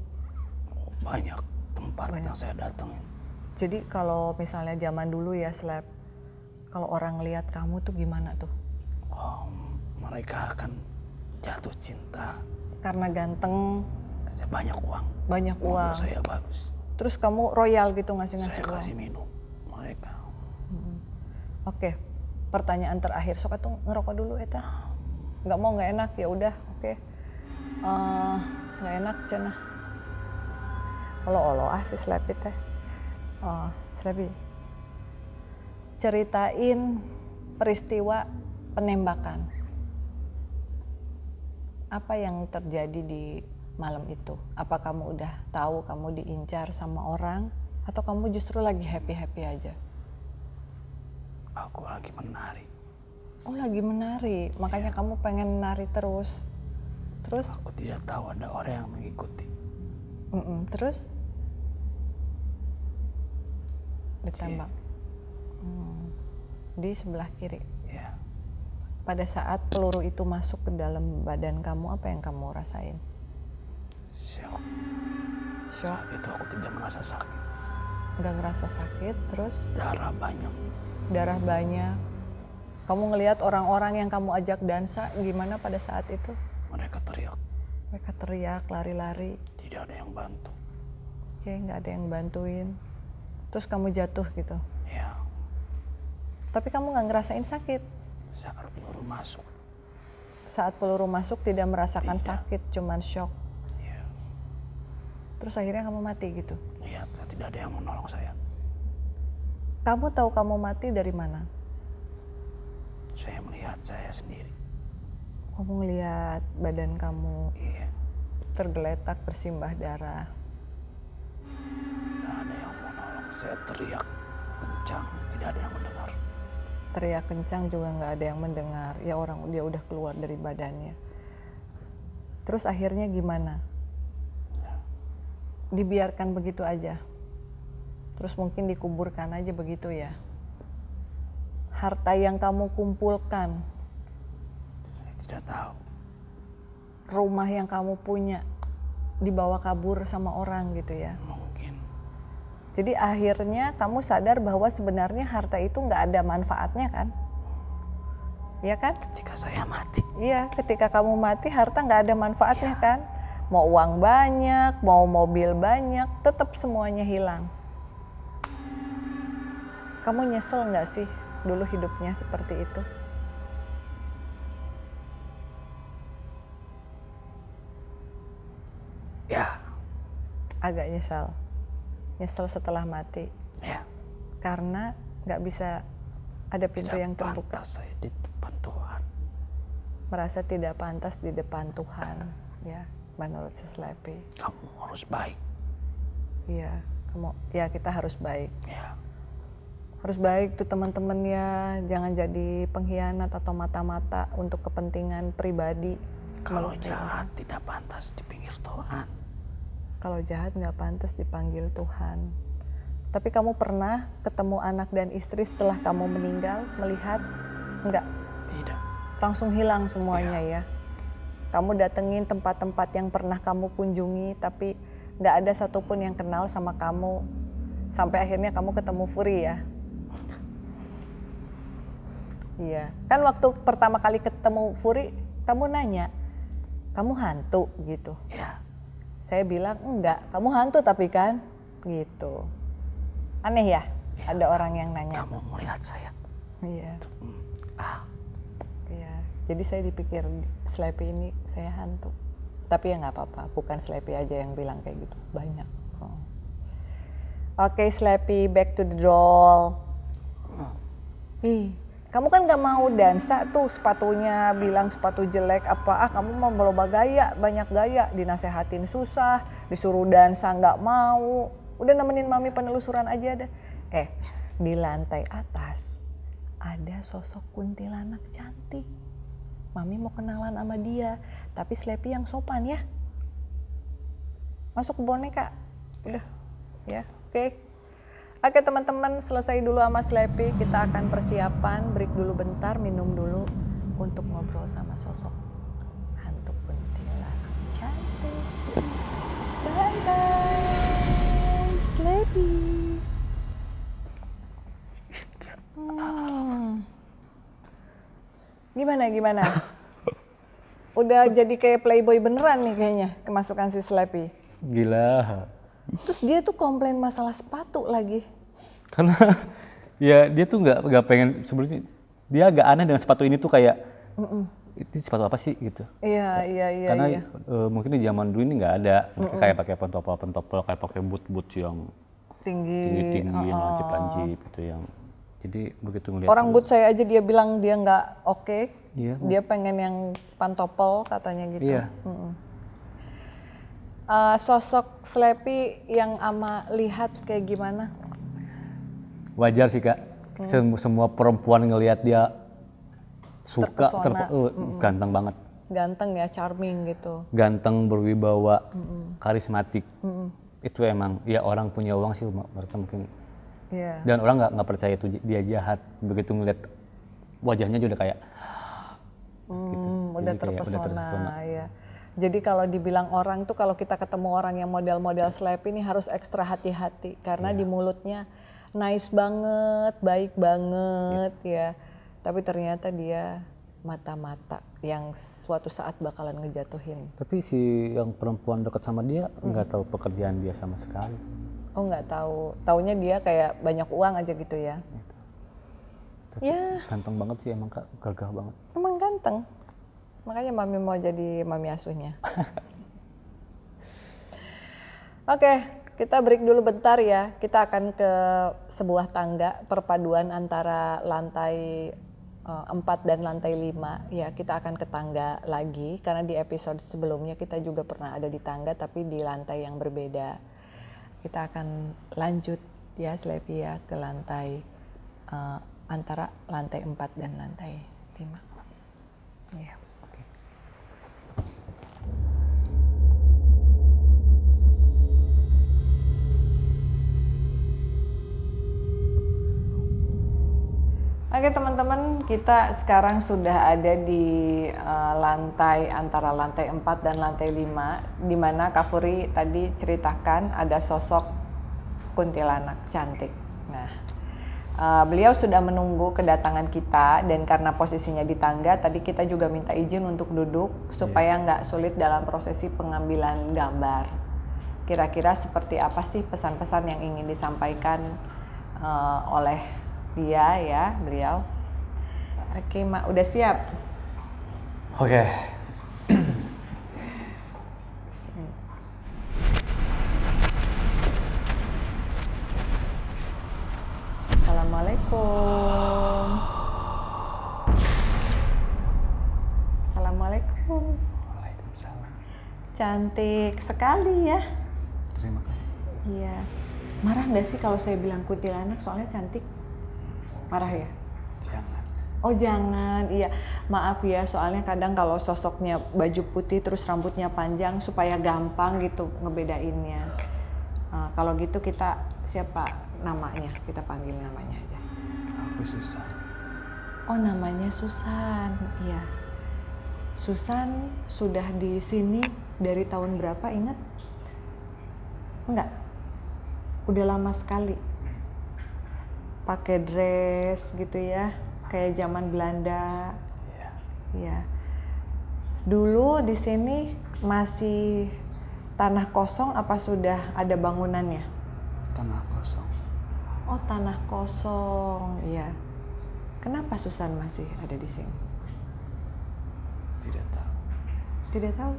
Banyak tempat yang saya datangin. Jadi kalau misalnya zaman dulu ya Slap, kalau orang lihat kamu tuh gimana tuh? Mereka akan jatuh cinta. Karena ganteng, Banyak uang. banyak Mobil uang. saya bagus. Terus kamu royal gitu ngasih Saya uang? kasih minum mereka. Oke. Pertanyaan terakhir, sok atuh ngerokok dulu eta. Nggak mau nggak enak ya udah, oke. Nggak enak cenah. Olo si Slappy teh. Slappy. Ceritain peristiwa penembakan. Apa yang terjadi di malam itu? Apa kamu udah tahu kamu diincar sama orang atau kamu justru lagi happy-happy aja? Aku lagi menari. Oh lagi menari, makanya kamu pengen nari terus. Terus? Aku tidak tahu ada orang yang mengikuti. Terus? Ditembak. Di sebelah kiri. Ya, Pada saat peluru itu masuk ke dalam badan kamu, apa yang kamu rasain? shock. Shock? Saat itu aku tidak merasa sakit. Nggak ngerasa sakit, terus Darah banyak. darah banyak. Kamu ngelihat orang-orang yang kamu ajak dansa gimana pada saat itu? Mereka teriak. Mereka teriak, lari-lari. Tidak ada yang bantu. Oke, nggak ada yang bantuin. Terus kamu jatuh gitu. Ya, Tapi kamu nggak ngerasain sakit. saat peluru masuk. Saat peluru masuk tidak merasakan Tidak. sakit, cuman shock. Ya, Terus akhirnya kamu mati gitu. lihat, tidak ada yang menolong saya. Kamu tahu kamu mati dari mana? Saya melihat saya sendiri. Kamu ngelihat badan kamu Iya, tergeletak bersimbah darah. tak ada yang menolong. Saya teriak kencang, tidak ada yang mendengar. Teriak kencang juga nggak ada yang mendengar. Ya orang dia udah keluar dari badannya. Terus akhirnya gimana? Dibiarkan begitu aja? terus mungkin dikuburkan aja begitu ya. Harta yang kamu kumpulkan, Saya tidak tahu. rumah yang kamu punya dibawa kabur sama orang gitu ya. Mungkin. Jadi akhirnya kamu sadar bahwa sebenarnya harta itu nggak ada manfaatnya kan? Iya kan? Ketika saya mati. Iya, ketika kamu mati harta nggak ada manfaatnya kan? Mau uang banyak, mau mobil banyak, tetap semuanya hilang. Kamu nyesel nggak sih dulu hidupnya seperti itu? Ya. Agak nyesel. Nyesel setelah mati. Ya. Karena nggak bisa ada pintu Tidak yang terbuka. pantas saya di depan Tuhan. Merasa tidak pantas di depan Tuhan. Ya, menurut si Sleepy. Kamu harus baik. Iya, ya kita harus baik. Ya. Harus baik tuh teman-teman ya, jangan jadi pengkhianat atau mata-mata untuk kepentingan pribadi. Kalau Melukai jahat orang. tidak pantas di pinggir Tuhan. Kalau jahat nggak pantas dipanggil Tuhan. Tapi kamu pernah ketemu anak dan istri setelah kamu meninggal, melihat? Enggak, Tidak. langsung hilang semuanya ya. Kamu datengin tempat-tempat yang pernah kamu kunjungi, tapi nggak ada satupun yang kenal sama kamu. Sampai akhirnya kamu ketemu Furi ya. Iya, kan waktu pertama kali ketemu Furi, kamu nanya, kamu hantu gitu. Ya. Saya bilang enggak, kamu hantu tapi kan, gitu. Aneh ya, Ya, ada orang yang nanya. Kamu melihat saya. Iya, Ah, iya. Jadi saya dipikir Sleepy ini saya hantu. Tapi ya nggak apa-apa, bukan Sleepy aja yang bilang kayak gitu, banyak. Oh. Oke, Sleepy, back to the doll. Ih, kamu kan nggak mau dansa tuh, sepatunya bilang sepatu jelek apa, kamu mau berubah gaya, banyak gaya, dinasehatin susah, disuruh dansa nggak mau, udah nemenin mami penelusuran aja deh. Di lantai atas ada sosok kuntilanak cantik, mami mau kenalan sama dia, tapi Sleepy yang sopan ya. Masuk ke boneka, udah ya, oke. Oke teman-teman, selesai dulu sama Sleepy, kita akan persiapan, break dulu bentar, minum dulu untuk ngobrol sama sosok hantu kuntilanak cantik. Bye bye, Sleepy. Gimana? Udah jadi kayak playboy beneran nih kayaknya, kemasukan si Sleepy. Gila. Terus dia tuh komplain masalah sepatu lagi. Karena ya dia tuh nggak pengen, sebenarnya dia agak aneh dengan sepatu ini tuh kayak itu sepatu apa sih gitu. Iya. Karena mungkin di zaman dulu ini nggak ada kayak pakai pentopel kayak pakai boot yang Tinggi. yang lancip gitu yang. Jadi begitu ngeliat Orang boot saya aja dia bilang dia nggak oke. Iya. Dia pengen yang pantopel katanya gitu. Iya. Sosok Sleepy yang Ama lihat kayak gimana? Wajar sih Kak. Semua perempuan ngelihat dia suka, Terpesona. ganteng banget. Ganteng ya, charming gitu. Ganteng, berwibawa, karismatik. Itu emang ya orang punya uang sih mereka mungkin. Iya. Dan orang nggak percaya itu dia jahat. Begitu ngeliat wajahnya juga udah kayak gitu. Udah Jadi kayak terpesona ya. Jadi kalau dibilang orang tuh kalau kita ketemu orang yang model-model Sleepy ini harus ekstra hati-hati karena di mulutnya nice banget, baik banget ya. Tapi ternyata dia mata-mata yang suatu saat bakalan ngejatuhin. Tapi si yang perempuan dekat sama dia nggak tahu pekerjaan dia sama sekali. Oh nggak tahu, taunya dia kayak banyak uang aja gitu ya. Ya, Ganteng banget sih emang Kak, gagah banget. emang ganteng. Makanya mami mau jadi mami asuhnya. Oke, kita break dulu bentar ya. Kita akan ke sebuah tangga perpaduan antara lantai 4 dan lantai 5. Ya, kita akan ke tangga lagi karena di episode sebelumnya kita juga pernah ada di tangga tapi di lantai yang berbeda. Kita akan lanjut ya Sleepy ya ke lantai antara lantai 4 dan lantai 5. Ya. Oke teman-teman, kita sekarang sudah ada di lantai antara lantai 4 dan lantai 5, di mana Kak Furi tadi ceritakan ada sosok kuntilanak cantik. Nah, beliau sudah menunggu kedatangan kita, dan karena posisinya di tangga, tadi kita juga minta izin untuk duduk supaya nggak sulit dalam prosesi pengambilan gambar. Kira-kira seperti apa sih pesan-pesan yang ingin disampaikan oleh dia ya, beliau. Oke, Mak, udah siap? Oke. Assalamualaikum. Assalamualaikum. Waalaikumsalam. Cantik sekali ya. Terima kasih. Iya. Marah nggak sih kalau saya bilang kuntilanak soalnya cantik? Marah ya? Jangan. Oh jangan, iya. Maaf ya, soalnya kadang kalau sosoknya baju putih terus rambutnya panjang supaya gampang gitu ngebedainnya. Kalau gitu kita siapa namanya? Kita panggil namanya aja. Aku susah. Oh namanya Susan, iya. Susan sudah di sini dari tahun berapa, ingat? Enggak? Udah lama sekali. Pakai dress gitu ya, kayak zaman Belanda. Iya. Iya. Dulu di sini masih tanah kosong apa sudah ada bangunannya? Tanah kosong. Oh, tanah kosong. Iya. Kenapa Susan masih ada di sini? Tidak tahu. Tidak tahu.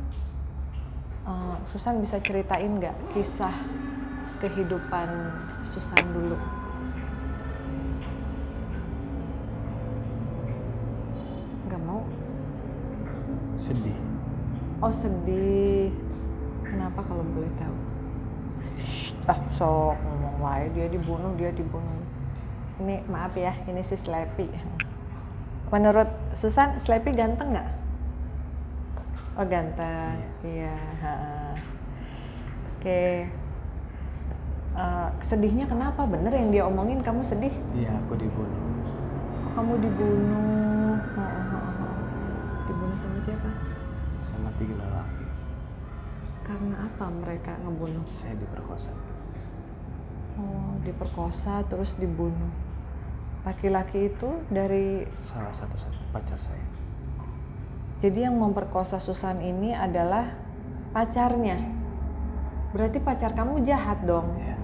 Susan bisa ceritain nggak kisah kehidupan Susan dulu? Nggak mau? Sedih. Oh sedih. Kenapa kalau boleh tahu? Sok ngomong wae, dia dibunuh. Ini maaf ya, ini si Sleepy. Menurut Susan, Sleepy ganteng nggak? Oh ganteng, iya. Oke. Sedihnya kenapa? Bener yang dia omongin kamu sedih? Iya, aku dibunuh. Oh, kamu dibunuh. Dibunuh sama siapa? Sama 3 lelaki. Karena apa mereka ngebunuh? Saya diperkosa. Oh, diperkosa terus dibunuh. Laki-laki itu dari... Salah satu pacar saya. Jadi yang memperkosa Susan ini adalah pacarnya. Berarti pacar kamu jahat dong. Iya.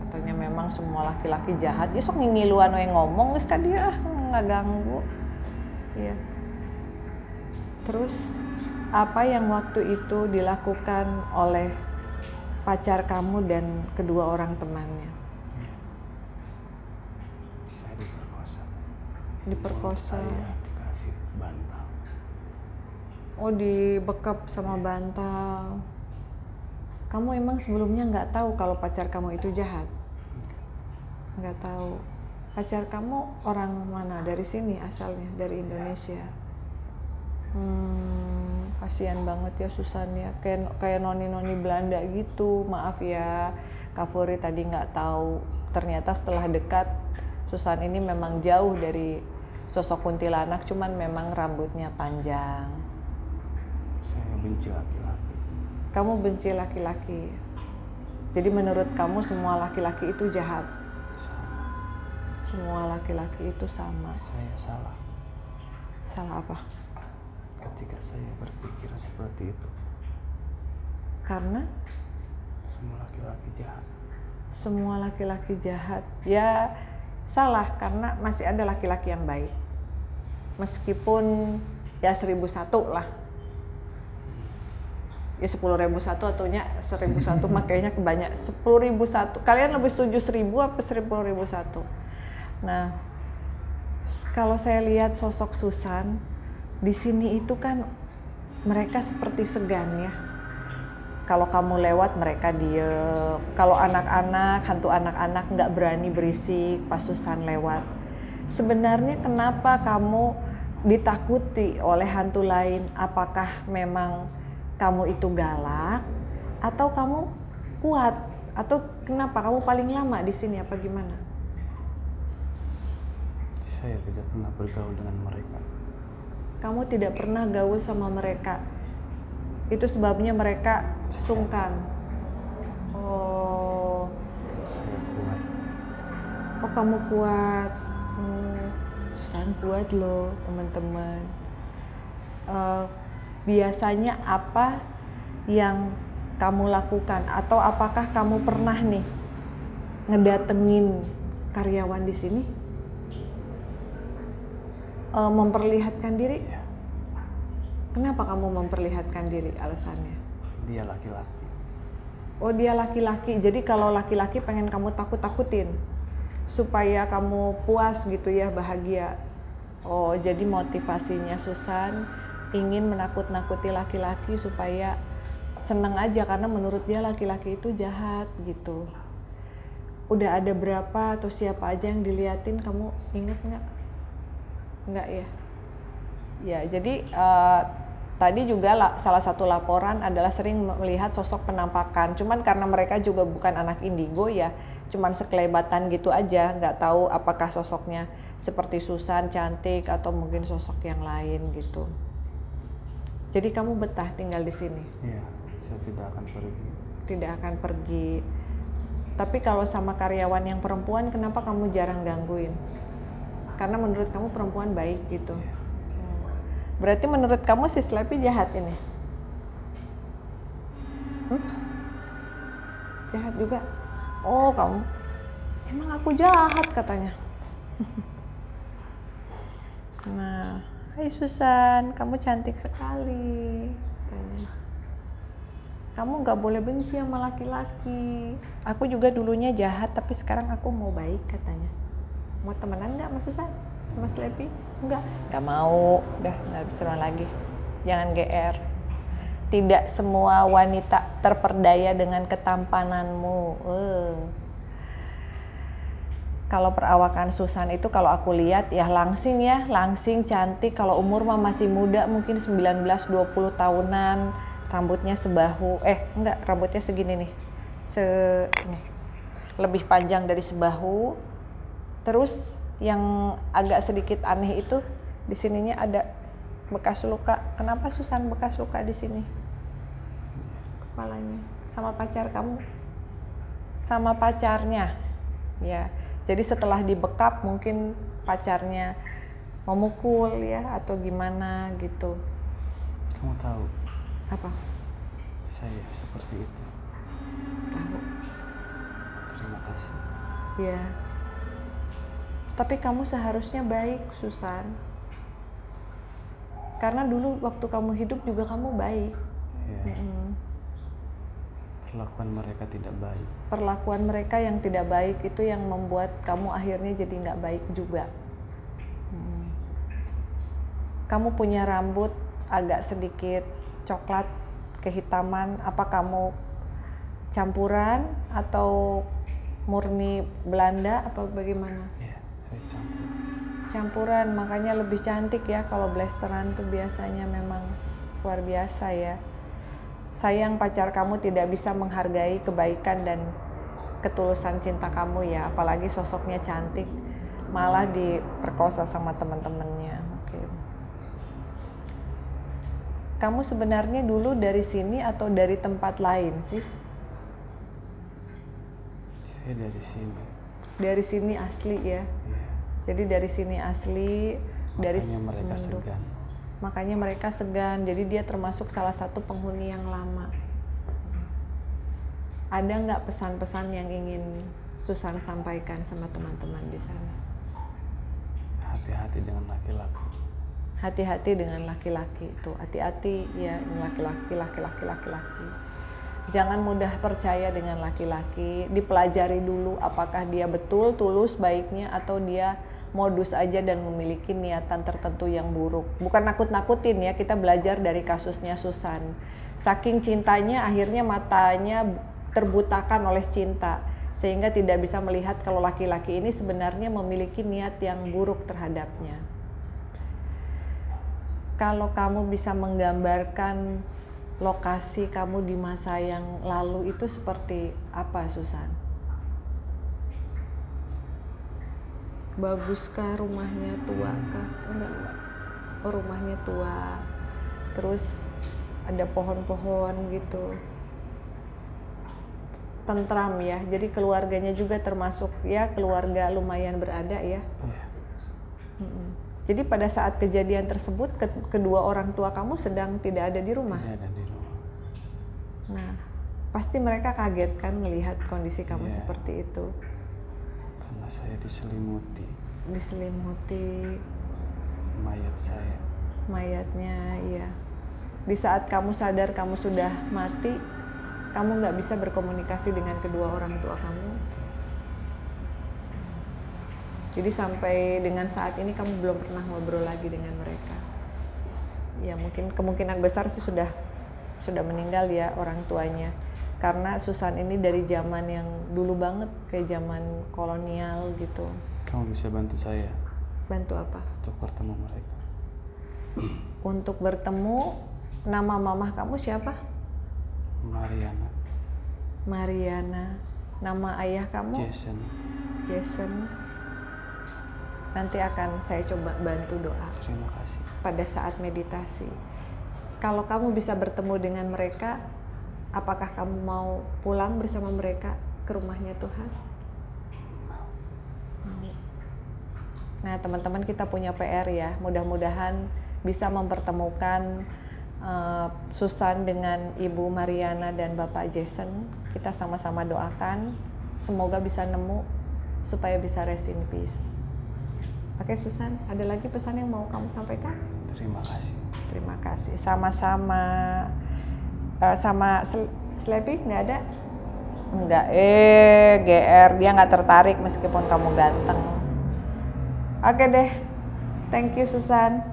Katanya memang semua laki-laki jahat. Ya sok ngingiluan yang ngomong geus ka dia nggak ganggu. Iya. Terus apa yang waktu itu dilakukan oleh pacar kamu dan kedua orang temannya? Saya diperkosa. Diperkosa. Saya dikasih bantal. Oh, dibekap sama bantal. Kamu emang sebelumnya nggak tahu kalau pacar kamu itu jahat? Nggak tahu. Pacar kamu orang mana? Dari sini asalnya, dari Indonesia. Kasihan banget ya Susan ya, kayak noni-noni Belanda gitu. Maaf ya, Kak Furi tadi nggak tahu. Ternyata setelah dekat, Susan ini memang jauh dari sosok kuntilanak, cuman memang rambutnya panjang. Saya benci laki-laki. Kamu benci laki-laki. Jadi menurut kamu semua laki-laki itu jahat? Sama. Semua laki-laki itu sama. Saya salah. Salah apa? Ketika saya berpikiran seperti itu. Karena Semua laki-laki jahat. semua laki-laki jahat. Ya salah, karena masih ada laki-laki yang baik. Meskipun ya 1001 lah. Ya 10.001 ataunya 1001 makanya kebanyak 10.001. Kalian lebih setuju 1000 apa 10.001? Nah, kalau saya lihat sosok Susan di sini itu kan mereka seperti segan ya. Kalau kamu lewat mereka diem. Kalau anak-anak, hantu anak-anak nggak berani berisik pas Susan lewat. Sebenarnya kenapa kamu ditakuti oleh hantu lain? Apakah memang kamu itu galak atau kamu kuat? Atau kenapa kamu paling lama di sini apa gimana? Saya tidak pernah bergaul dengan mereka. Kamu tidak pernah gaul sama mereka. Itu sebabnya mereka sungkan. Oh, Saya kuat. oh kamu kuat. Susan kuat loh, teman-teman. Biasanya apa yang kamu lakukan? Atau apakah kamu pernah nih ngedatengin karyawan di sini? Memperlihatkan diri? Iya. Kenapa kamu memperlihatkan diri? Alasannya? Dia laki-laki. Oh, dia laki-laki. Jadi kalau laki-laki pengen kamu takut-takutin supaya kamu puas gitu ya, bahagia. Oh, jadi motivasinya Susan ingin menakut-nakuti laki-laki supaya seneng aja, karena menurut dia laki-laki itu jahat gitu. Udah ada berapa atau siapa aja yang diliatin, kamu inget nggak? Nggak ya? Ya, jadi tadi juga salah satu laporan adalah sering melihat sosok penampakan. Cuman karena mereka juga bukan anak indigo ya, cuman sekelebatan gitu aja, nggak tahu apakah sosoknya seperti Susan cantik atau mungkin sosok yang lain gitu. Jadi kamu betah tinggal di sini? Iya, saya tidak akan pergi. Tidak akan pergi. Tapi kalau sama karyawan yang perempuan, kenapa kamu jarang gangguin? Karena menurut kamu perempuan baik gitu. Berarti menurut kamu si Slappy jahat ini? Jahat juga? Oh, kamu emang aku jahat katanya. Nah, hai Susan, kamu cantik sekali. Kamu nggak boleh benci sama laki-laki. Aku juga dulunya jahat, tapi sekarang aku mau baik katanya. Mau temenan nggak sama Susan? Sama Slappy? Enggak mau. Udah nggak seru lagi. Jangan GR. Tidak semua wanita terperdaya dengan ketampananmu. Kalau perawakan Susan itu kalau aku lihat ya langsing cantik. Kalau umur mah masih muda, mungkin 19-20 tahunan. Rambutnya sebahu, rambutnya segini nih. Nih. Lebih panjang dari sebahu. Terus yang agak sedikit aneh itu di sininya ada bekas luka. Kenapa Susan bekas luka di sini? Kepalanya. Sama pacar kamu? Sama pacarnya. Ya. Jadi setelah dibekap mungkin pacarnya memukul ya atau gimana gitu. Kamu tahu? Apa? Saya seperti itu. Tahu. Terima kasih. Ya. Tapi kamu seharusnya baik, Susan. Karena dulu waktu kamu hidup juga kamu baik. Ya. Perlakuan mereka tidak baik. Perlakuan mereka yang tidak baik itu yang membuat kamu akhirnya jadi nggak baik juga. Kamu punya rambut agak sedikit coklat kehitaman. Apa kamu campuran atau murni Belanda apa bagaimana? Ya, saya campur. Campuran, makanya lebih cantik ya. Kalau blasteran tuh biasanya memang luar biasa ya. Sayang pacar kamu tidak bisa menghargai kebaikan dan ketulusan cinta kamu ya. Apalagi sosoknya cantik, malah diperkosa sama teman-temannya. Oke. Kamu sebenarnya dulu dari sini atau dari tempat lain sih? Saya dari sini. Dari sini asli ya. Ya. Jadi dari sini asli, dari Makanya mereka Semenduk. segan. Makanya mereka segan. Jadi dia termasuk salah satu penghuni yang lama. Ada nggak pesan-pesan yang ingin Susan sampaikan sama teman-teman di sana? Hati-hati dengan laki-laki. Hati-hati dengan laki-laki itu. Hati-hati ya, laki-laki. Jangan mudah percaya dengan laki-laki. Dipelajari dulu apakah dia betul tulus baiknya atau dia modus aja dan memiliki niatan tertentu yang buruk. Bukan nakut-nakutin ya, kita belajar dari kasusnya Susan. Saking cintanya akhirnya matanya terbutakan oleh cinta, sehingga tidak bisa melihat kalau laki-laki ini sebenarnya memiliki niat yang buruk terhadapnya. Kalau kamu bisa menggambarkan lokasi kamu di masa yang lalu itu seperti apa, Susan? Baguskah rumahnya, tua kah? Enggak. Oh, rumahnya tua. Terus ada pohon-pohon gitu. Tentram ya. Jadi keluarganya juga termasuk ya keluarga lumayan berada ya. Iya. Jadi pada saat kejadian tersebut kedua orang tua kamu sedang tidak ada di rumah. Tidak ada di rumah. Nah, pasti mereka kaget kan melihat kondisi kamu Iya. seperti itu. Karena saya diselimuti Diselimuti mayat saya. mayatnya, iya. Di saat kamu sadar kamu sudah mati, kamu nggak bisa berkomunikasi dengan kedua orang tua kamu. Jadi sampai dengan saat ini kamu belum pernah ngobrol lagi dengan mereka. Ya mungkin kemungkinan besar sih sudah meninggal ya orang tuanya. Karena Susan ini dari zaman yang dulu banget, kayak zaman kolonial gitu. Kamu bisa bantu saya Bantu apa? untuk bertemu mereka. Untuk bertemu, nama mamah kamu siapa? Mariana, Mariana. Nama ayah kamu? Jason. Jason. Nanti akan saya coba bantu doa Terima kasih. pada saat meditasi. Kalau kamu bisa bertemu dengan mereka, apakah kamu mau pulang bersama mereka ke rumahnya Tuhan? Mau. Nah, teman-teman, kita punya PR ya. Mudah-mudahan bisa mempertemukan Susan dengan Ibu Mariana dan Bapak Jason. Kita sama-sama doakan semoga bisa nemu supaya bisa rest in peace. Oke Susan, ada lagi pesan yang mau kamu sampaikan? Terima kasih. Terima kasih. Sama-sama. Sama Sleepy nggak ada? Enggak. GR dia nggak tertarik meskipun kamu ganteng. Oke deh. Thank you Susan.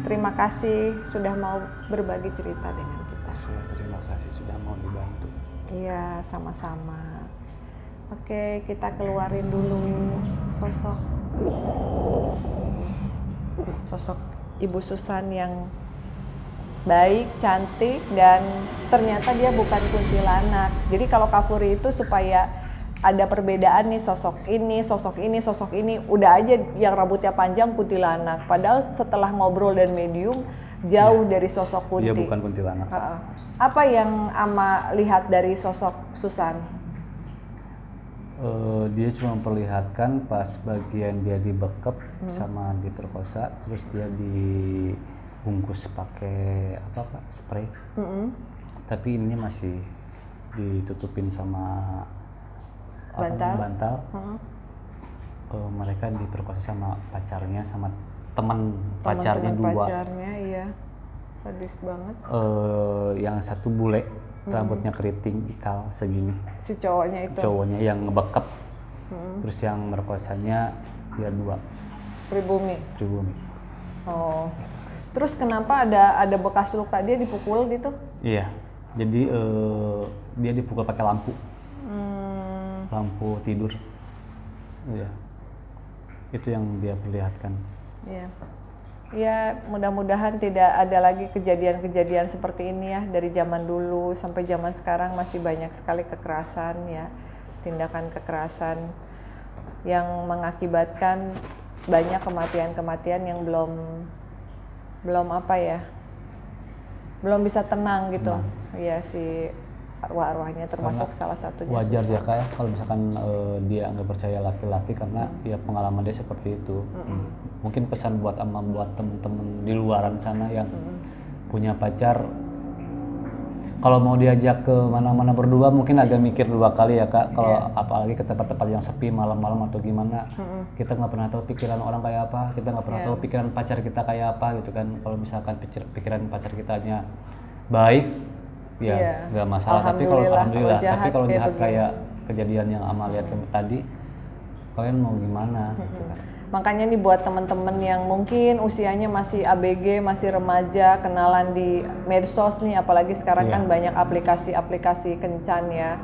Terima kasih sudah mau berbagi cerita dengan kita. Saya terima kasih sudah mau dibantu. Iya, sama-sama. Oke, kita keluarin dulu sosok Ibu Susan yang baik, cantik, dan ternyata dia bukan kuntilanak. Jadi kalau Kafuri itu supaya ada perbedaan nih, sosok ini, udah aja yang rambutnya panjang kuntilanak. Padahal setelah ngobrol dan medium jauh dari sosok kunti. Dia bukan kuntilanak. Apa yang Ama lihat dari sosok Susan? Dia cuma memperlihatkan pas bagian dia dibekep sama diperkosa, terus dia dibungkus pakai apa Kak? Spray. Tapi ini masih ditutupin sama bantal. Mereka diperkosa sama pacarnya, sama teman pacarnya dua. Pacarnya, iya. Sadis banget. Yang satu bule, rambutnya keriting, ikal segini. Si cowoknya itu. Cowoknya yang ngebekep. Terus yang merkosanya dia dua. Pribumi. Oh. Terus kenapa ada bekas luka dia dipukul gitu? Iya. Jadi dia dipukul pakai lampu. Lampu tidur. Iya. Itu yang dia perlihatkan. Iya. Ya, mudah-mudahan tidak ada lagi kejadian-kejadian seperti ini ya. Dari zaman dulu sampai zaman sekarang masih banyak sekali kekerasan ya. Tindakan kekerasan yang mengakibatkan banyak kematian-kematian yang belum apa ya, belum bisa tenang gitu. Ya, si arwah-arwahnya termasuk salah satunya wajar Susan. ya Kak ya kalau misalkan dia nggak percaya laki-laki karena ya pengalaman dia seperti itu. Mungkin pesan buat temen-temen di luaran sana yang punya pacar, kalau mau diajak ke mana-mana berdua mungkin agak mikir dua kali ya Kak. Kalau apalagi ke tempat-tempat yang sepi malam-malam atau gimana, kita nggak pernah tahu pikiran orang kayak apa, kita nggak pernah tahu pikiran pacar kita kayak apa gitu kan. Kalau misalkan pikiran pacar kitanya baik, ya nggak masalah. Tapi kalau alhamdulillah, tapi kalau jahat kayak kejadian yang Ama lihat tadi, kalian mau gimana? Gitu kan. Makanya nih buat teman-teman yang mungkin usianya masih ABG, masih remaja, kenalan di medsos nih, apalagi sekarang kan banyak aplikasi-aplikasi kencan ya.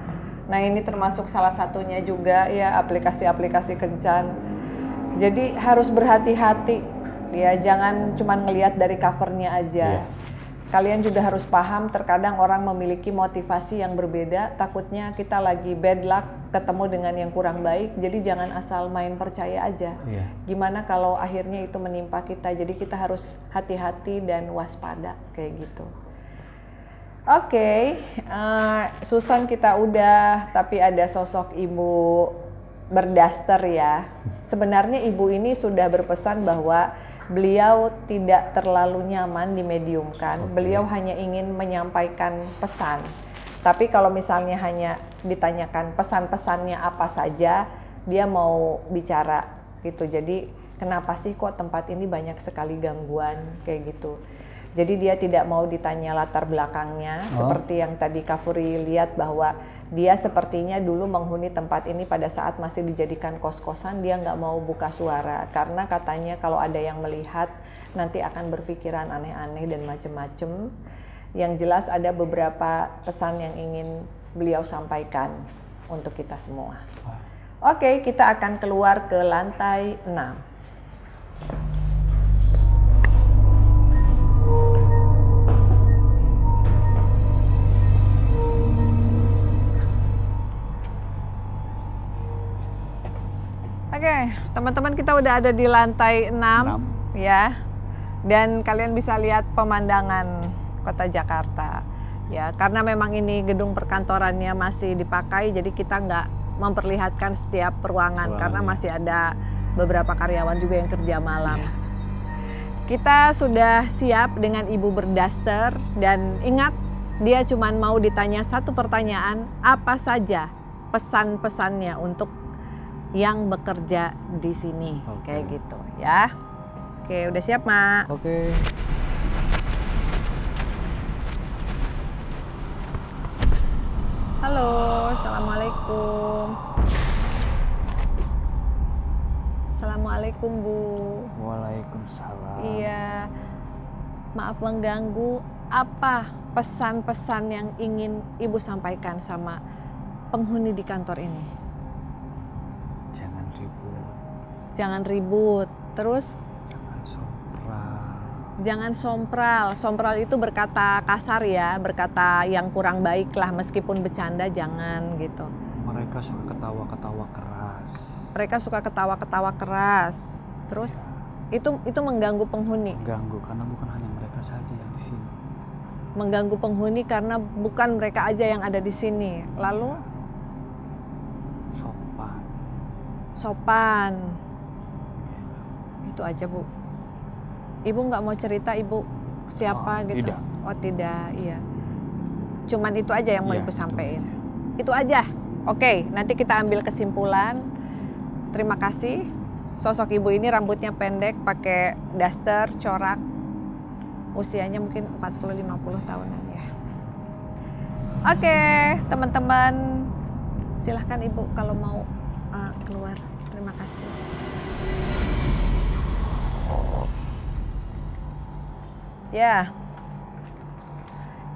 Nah ini termasuk salah satunya juga ya, aplikasi-aplikasi kencan. Jadi harus berhati-hati ya, jangan cuma ngelihat dari covernya aja. kalian juga harus paham terkadang orang memiliki motivasi yang berbeda, takutnya kita lagi bad luck ketemu dengan yang kurang baik, jadi jangan asal main percaya aja. Gimana kalau akhirnya itu menimpa kita, jadi kita harus hati-hati dan waspada kayak gitu. Oke, Susan kita udah, tapi ada sosok ibu berdaster ya. Sebenarnya ibu ini sudah berpesan bahwa beliau tidak terlalu nyaman dimediumkan. Beliau hanya ingin menyampaikan pesan. Tapi kalau misalnya hanya ditanyakan pesan-pesannya apa saja, dia mau bicara gitu. Jadi kenapa sih kok tempat ini banyak sekali gangguan kayak gitu. Jadi dia tidak mau ditanya latar belakangnya, seperti yang tadi Kak Furi lihat bahwa dia sepertinya dulu menghuni tempat ini pada saat masih dijadikan kos-kosan, dia nggak mau buka suara karena katanya kalau ada yang melihat nanti akan berpikiran aneh-aneh dan macem-macem. Yang jelas ada beberapa pesan yang ingin beliau sampaikan untuk kita semua. Oke, kita akan keluar ke lantai 6. Oke, teman-teman kita udah ada di lantai 6 ya. Dan kalian bisa lihat pemandangan kota Jakarta. Ya, karena memang ini gedung perkantorannya masih dipakai, jadi kita nggak memperlihatkan setiap ruangan karena masih ada beberapa karyawan juga yang kerja malam. Kita sudah siap dengan ibu berdaster dan ingat dia cuma mau ditanya satu pertanyaan, apa saja pesan-pesannya untuk yang bekerja di sini, kayak gitu ya. Oke, udah siap, Mak? Oke. Halo, assalamualaikum. Assalamualaikum, Bu. Waalaikumsalam. Iya, maaf mengganggu. Apa pesan-pesan yang ingin Ibu sampaikan sama penghuni di kantor ini? Jangan ribut. Jangan ribut. Terus? Jangan sompral. Jangan sompral. Sompral itu berkata kasar ya, berkata yang kurang baik lah, meskipun bercanda jangan gitu. Mereka suka ketawa-ketawa keras. Mereka suka ketawa-ketawa keras. Terus itu mengganggu penghuni. Mengganggu karena bukan hanya mereka saja yang di sini. Mengganggu penghuni karena bukan mereka aja yang ada di sini. Lalu Sopan. sopan. Itu aja, Bu. Ibu nggak mau cerita Ibu siapa gitu? Tidak. Oh tidak, iya. Cuman itu aja yang mau Ibu sampaikan. aja. Itu aja. Oke, nanti kita ambil kesimpulan. Terima kasih. Sosok Ibu ini rambutnya pendek, pakai daster, corak. Usianya mungkin 40-50 tahunan ya. Oke, teman-teman. Silahkan Ibu kalau mau keluar. Terima kasih. Ya,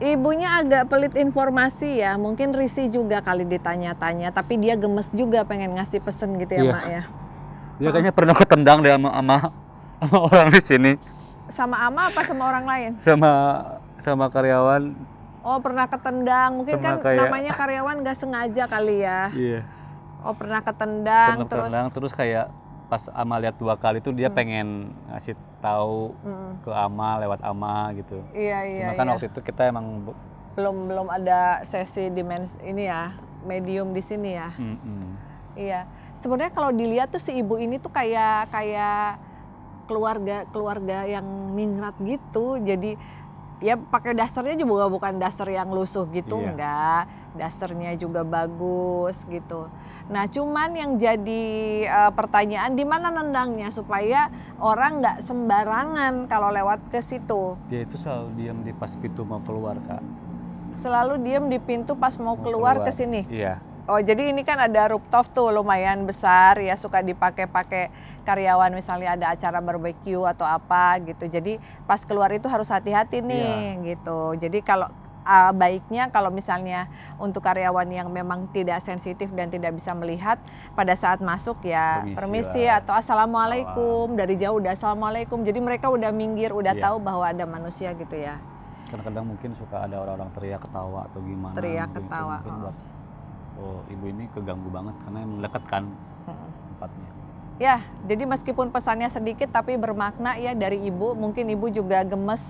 ibunya agak pelit informasi ya, mungkin risih juga kali ditanya-tanya, tapi dia gemes juga pengen ngasih pesen gitu ya, Iya. Mak ya. Dia kayaknya pernah ketendang deh sama orang di sini, Sama Ama apa sama orang lain? sama karyawan. Oh, pernah ketendang, mungkin Pernah kan kayak- namanya karyawan gak sengaja kali ya. Iya. Oh, pernah ketendang, Terus kayak pas Ama lihat 2 kali tuh dia pengen ngasih tahu ke Ama lewat Ama gitu. Iya, iya, Cuma kan iya. waktu itu kita emang belum ada sesi dimensi ini ya, medium di sini ya. Iya. Sebenarnya kalau dilihat tuh si ibu ini tuh kayak keluarga yang ningrat gitu. Jadi ya pakai dasternya juga bukan daster yang lusuh gitu, Iya. enggak. Dasternya juga bagus gitu. Nah, cuman yang jadi pertanyaan di mana nendangnya supaya orang nggak sembarangan kalau lewat ke situ. dia itu selalu diam di pas pintu mau keluar, Kak. Selalu diem di pintu pas mau keluar ke sini. Iya. Oh, jadi ini kan ada rooftop tuh lumayan besar ya, suka dipakai karyawan misalnya ada acara barbecue atau apa gitu. Jadi pas keluar itu harus hati-hati nih gitu. Jadi kalau baiknya kalau misalnya untuk karyawan yang memang tidak sensitif dan tidak bisa melihat pada saat masuk ya permisi atau assalamualaikum, dari jauh udah assalamualaikum. Jadi mereka udah minggir, udah tahu bahwa ada manusia gitu ya. Karena kadang mungkin suka ada orang-orang teriak ketawa atau gimana. Teriak mungkin itu ketawa, mungkin buat ibu ini keganggu banget karena emang dekat kan tempatnya. Ya, jadi meskipun pesannya sedikit tapi bermakna ya dari ibu. Mungkin ibu juga gemes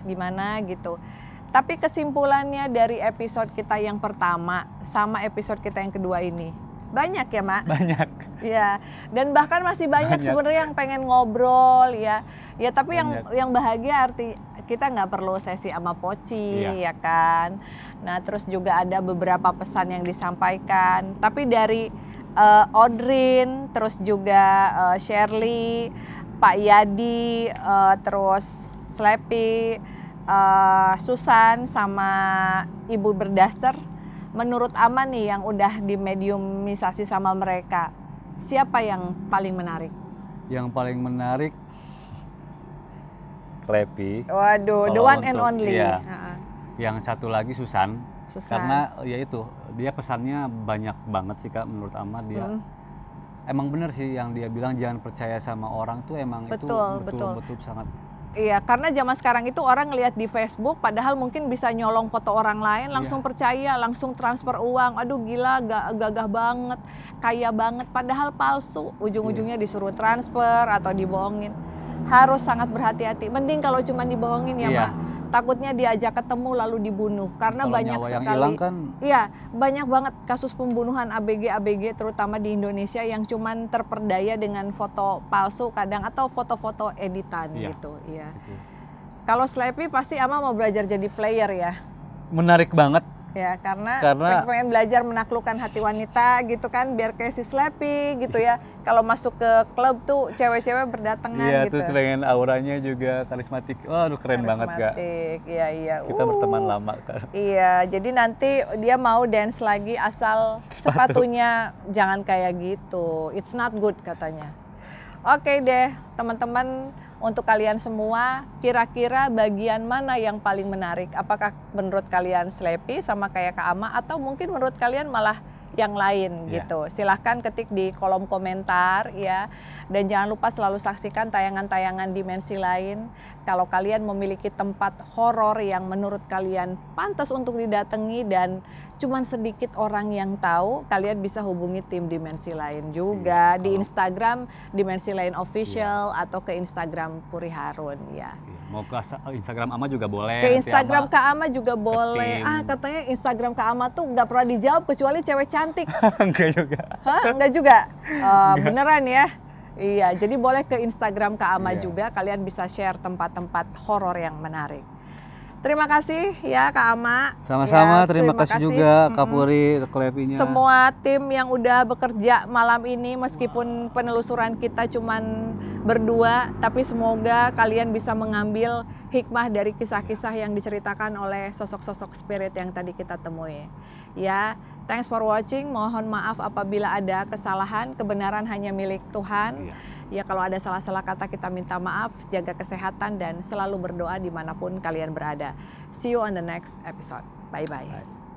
gimana gitu. Tapi kesimpulannya dari episode kita yang pertama sama episode kita yang kedua ini, banyak ya Mak? Banyak. Ya, dan bahkan masih banyak Banyak. sebenarnya yang pengen ngobrol ya. Ya tapi Banyak. yang bahagia arti kita nggak perlu sesi sama Poci Iya. ya kan. Nah terus juga ada beberapa pesan yang disampaikan. Tapi dari Audrin, terus juga Shirley, Pak Yadi, terus Slepi, Susan sama Ibu Berdaster. Menurut Ama nih yang udah dimediumisasi sama mereka, siapa yang paling menarik? Yang paling menarik Klepi. Waduh, the Kalau one and untuk- only. iya. Ha-ha. Yang satu lagi Susan. Susan. Karena ya itu dia pesannya banyak banget sih Kak menurut Ama. Dia emang bener sih yang dia bilang jangan percaya sama orang tuh emang itu Betul. betul sangat. Iya, karena zaman sekarang itu orang ngelihat di Facebook, padahal mungkin bisa nyolong foto orang lain, langsung percaya, langsung transfer uang. Aduh gila, gagah banget, kaya banget, padahal palsu. Ujung-ujungnya disuruh transfer atau dibohongin. Harus sangat berhati-hati. Mending kalau cuma dibohongin ya, Iya. Mak. Takutnya diajak ketemu lalu dibunuh. Karena Kalau banyak nyawa yang sekali. hilang kan Iya, banyak banget kasus pembunuhan ABG terutama di Indonesia yang cuman terperdaya dengan foto palsu kadang atau foto-foto editan Iya. gitu. Iya. gitu. Kalau Slepi pasti Ama mau belajar jadi player ya. Menarik banget. Ya, karena pengen belajar menaklukkan hati wanita gitu kan biar kayak si Slepi gitu ya. Kalau masuk ke klub tuh cewek-cewek berdatangan Iya, gitu. terus pengen auranya juga karismatik. Waduh keren banget Kak. Karismatik. Iya. Kita berteman lama Kak. Iya, jadi nanti dia mau dance lagi asal sepatunya jangan kayak gitu. It's not good katanya. Oke deh, teman-teman, untuk kalian semua, kira-kira bagian mana yang paling menarik? Apakah menurut kalian Slepi sama kayak Kak Ama atau mungkin menurut kalian malah yang lain Iya. gitu? Silahkan ketik di kolom komentar ya. Dan jangan lupa selalu saksikan tayangan-tayangan dimensi lain. Kalau kalian memiliki tempat horor yang menurut kalian pantas untuk didatangi dan cuman sedikit orang yang tahu, kalian bisa hubungi tim Dimensi Lain juga Iya, di kalau- Instagram Dimensi Lain Official atau ke Instagram Puri Harun ya. Iya, mau ke Instagram Ama juga boleh. Ke nanti Instagram Ama Kak Ama juga boleh. tim. Katanya Instagram Kak Ama tuh nggak pernah dijawab kecuali cewek cantik. enggak juga. Hah? Enggak juga? Beneran ya? Iya, jadi boleh ke Instagram Kak Ama Iya. juga, kalian bisa share tempat-tempat horor yang menarik. Terima kasih ya Kak Ama. Sama-sama, Ya, terima kasih juga Kak Puri, Klepinya. Semua tim yang udah bekerja malam ini meskipun penelusuran kita cuman berdua, tapi semoga kalian bisa mengambil hikmah dari kisah-kisah yang diceritakan oleh sosok-sosok spirit yang tadi kita temui. Ya, thanks for watching. Mohon maaf apabila ada kesalahan, kebenaran hanya milik Tuhan. Iya. Ya kalau ada salah-salah kata kita minta maaf, jaga kesehatan dan selalu berdoa dimanapun kalian berada. See you on the next episode. Bye-bye. Bye.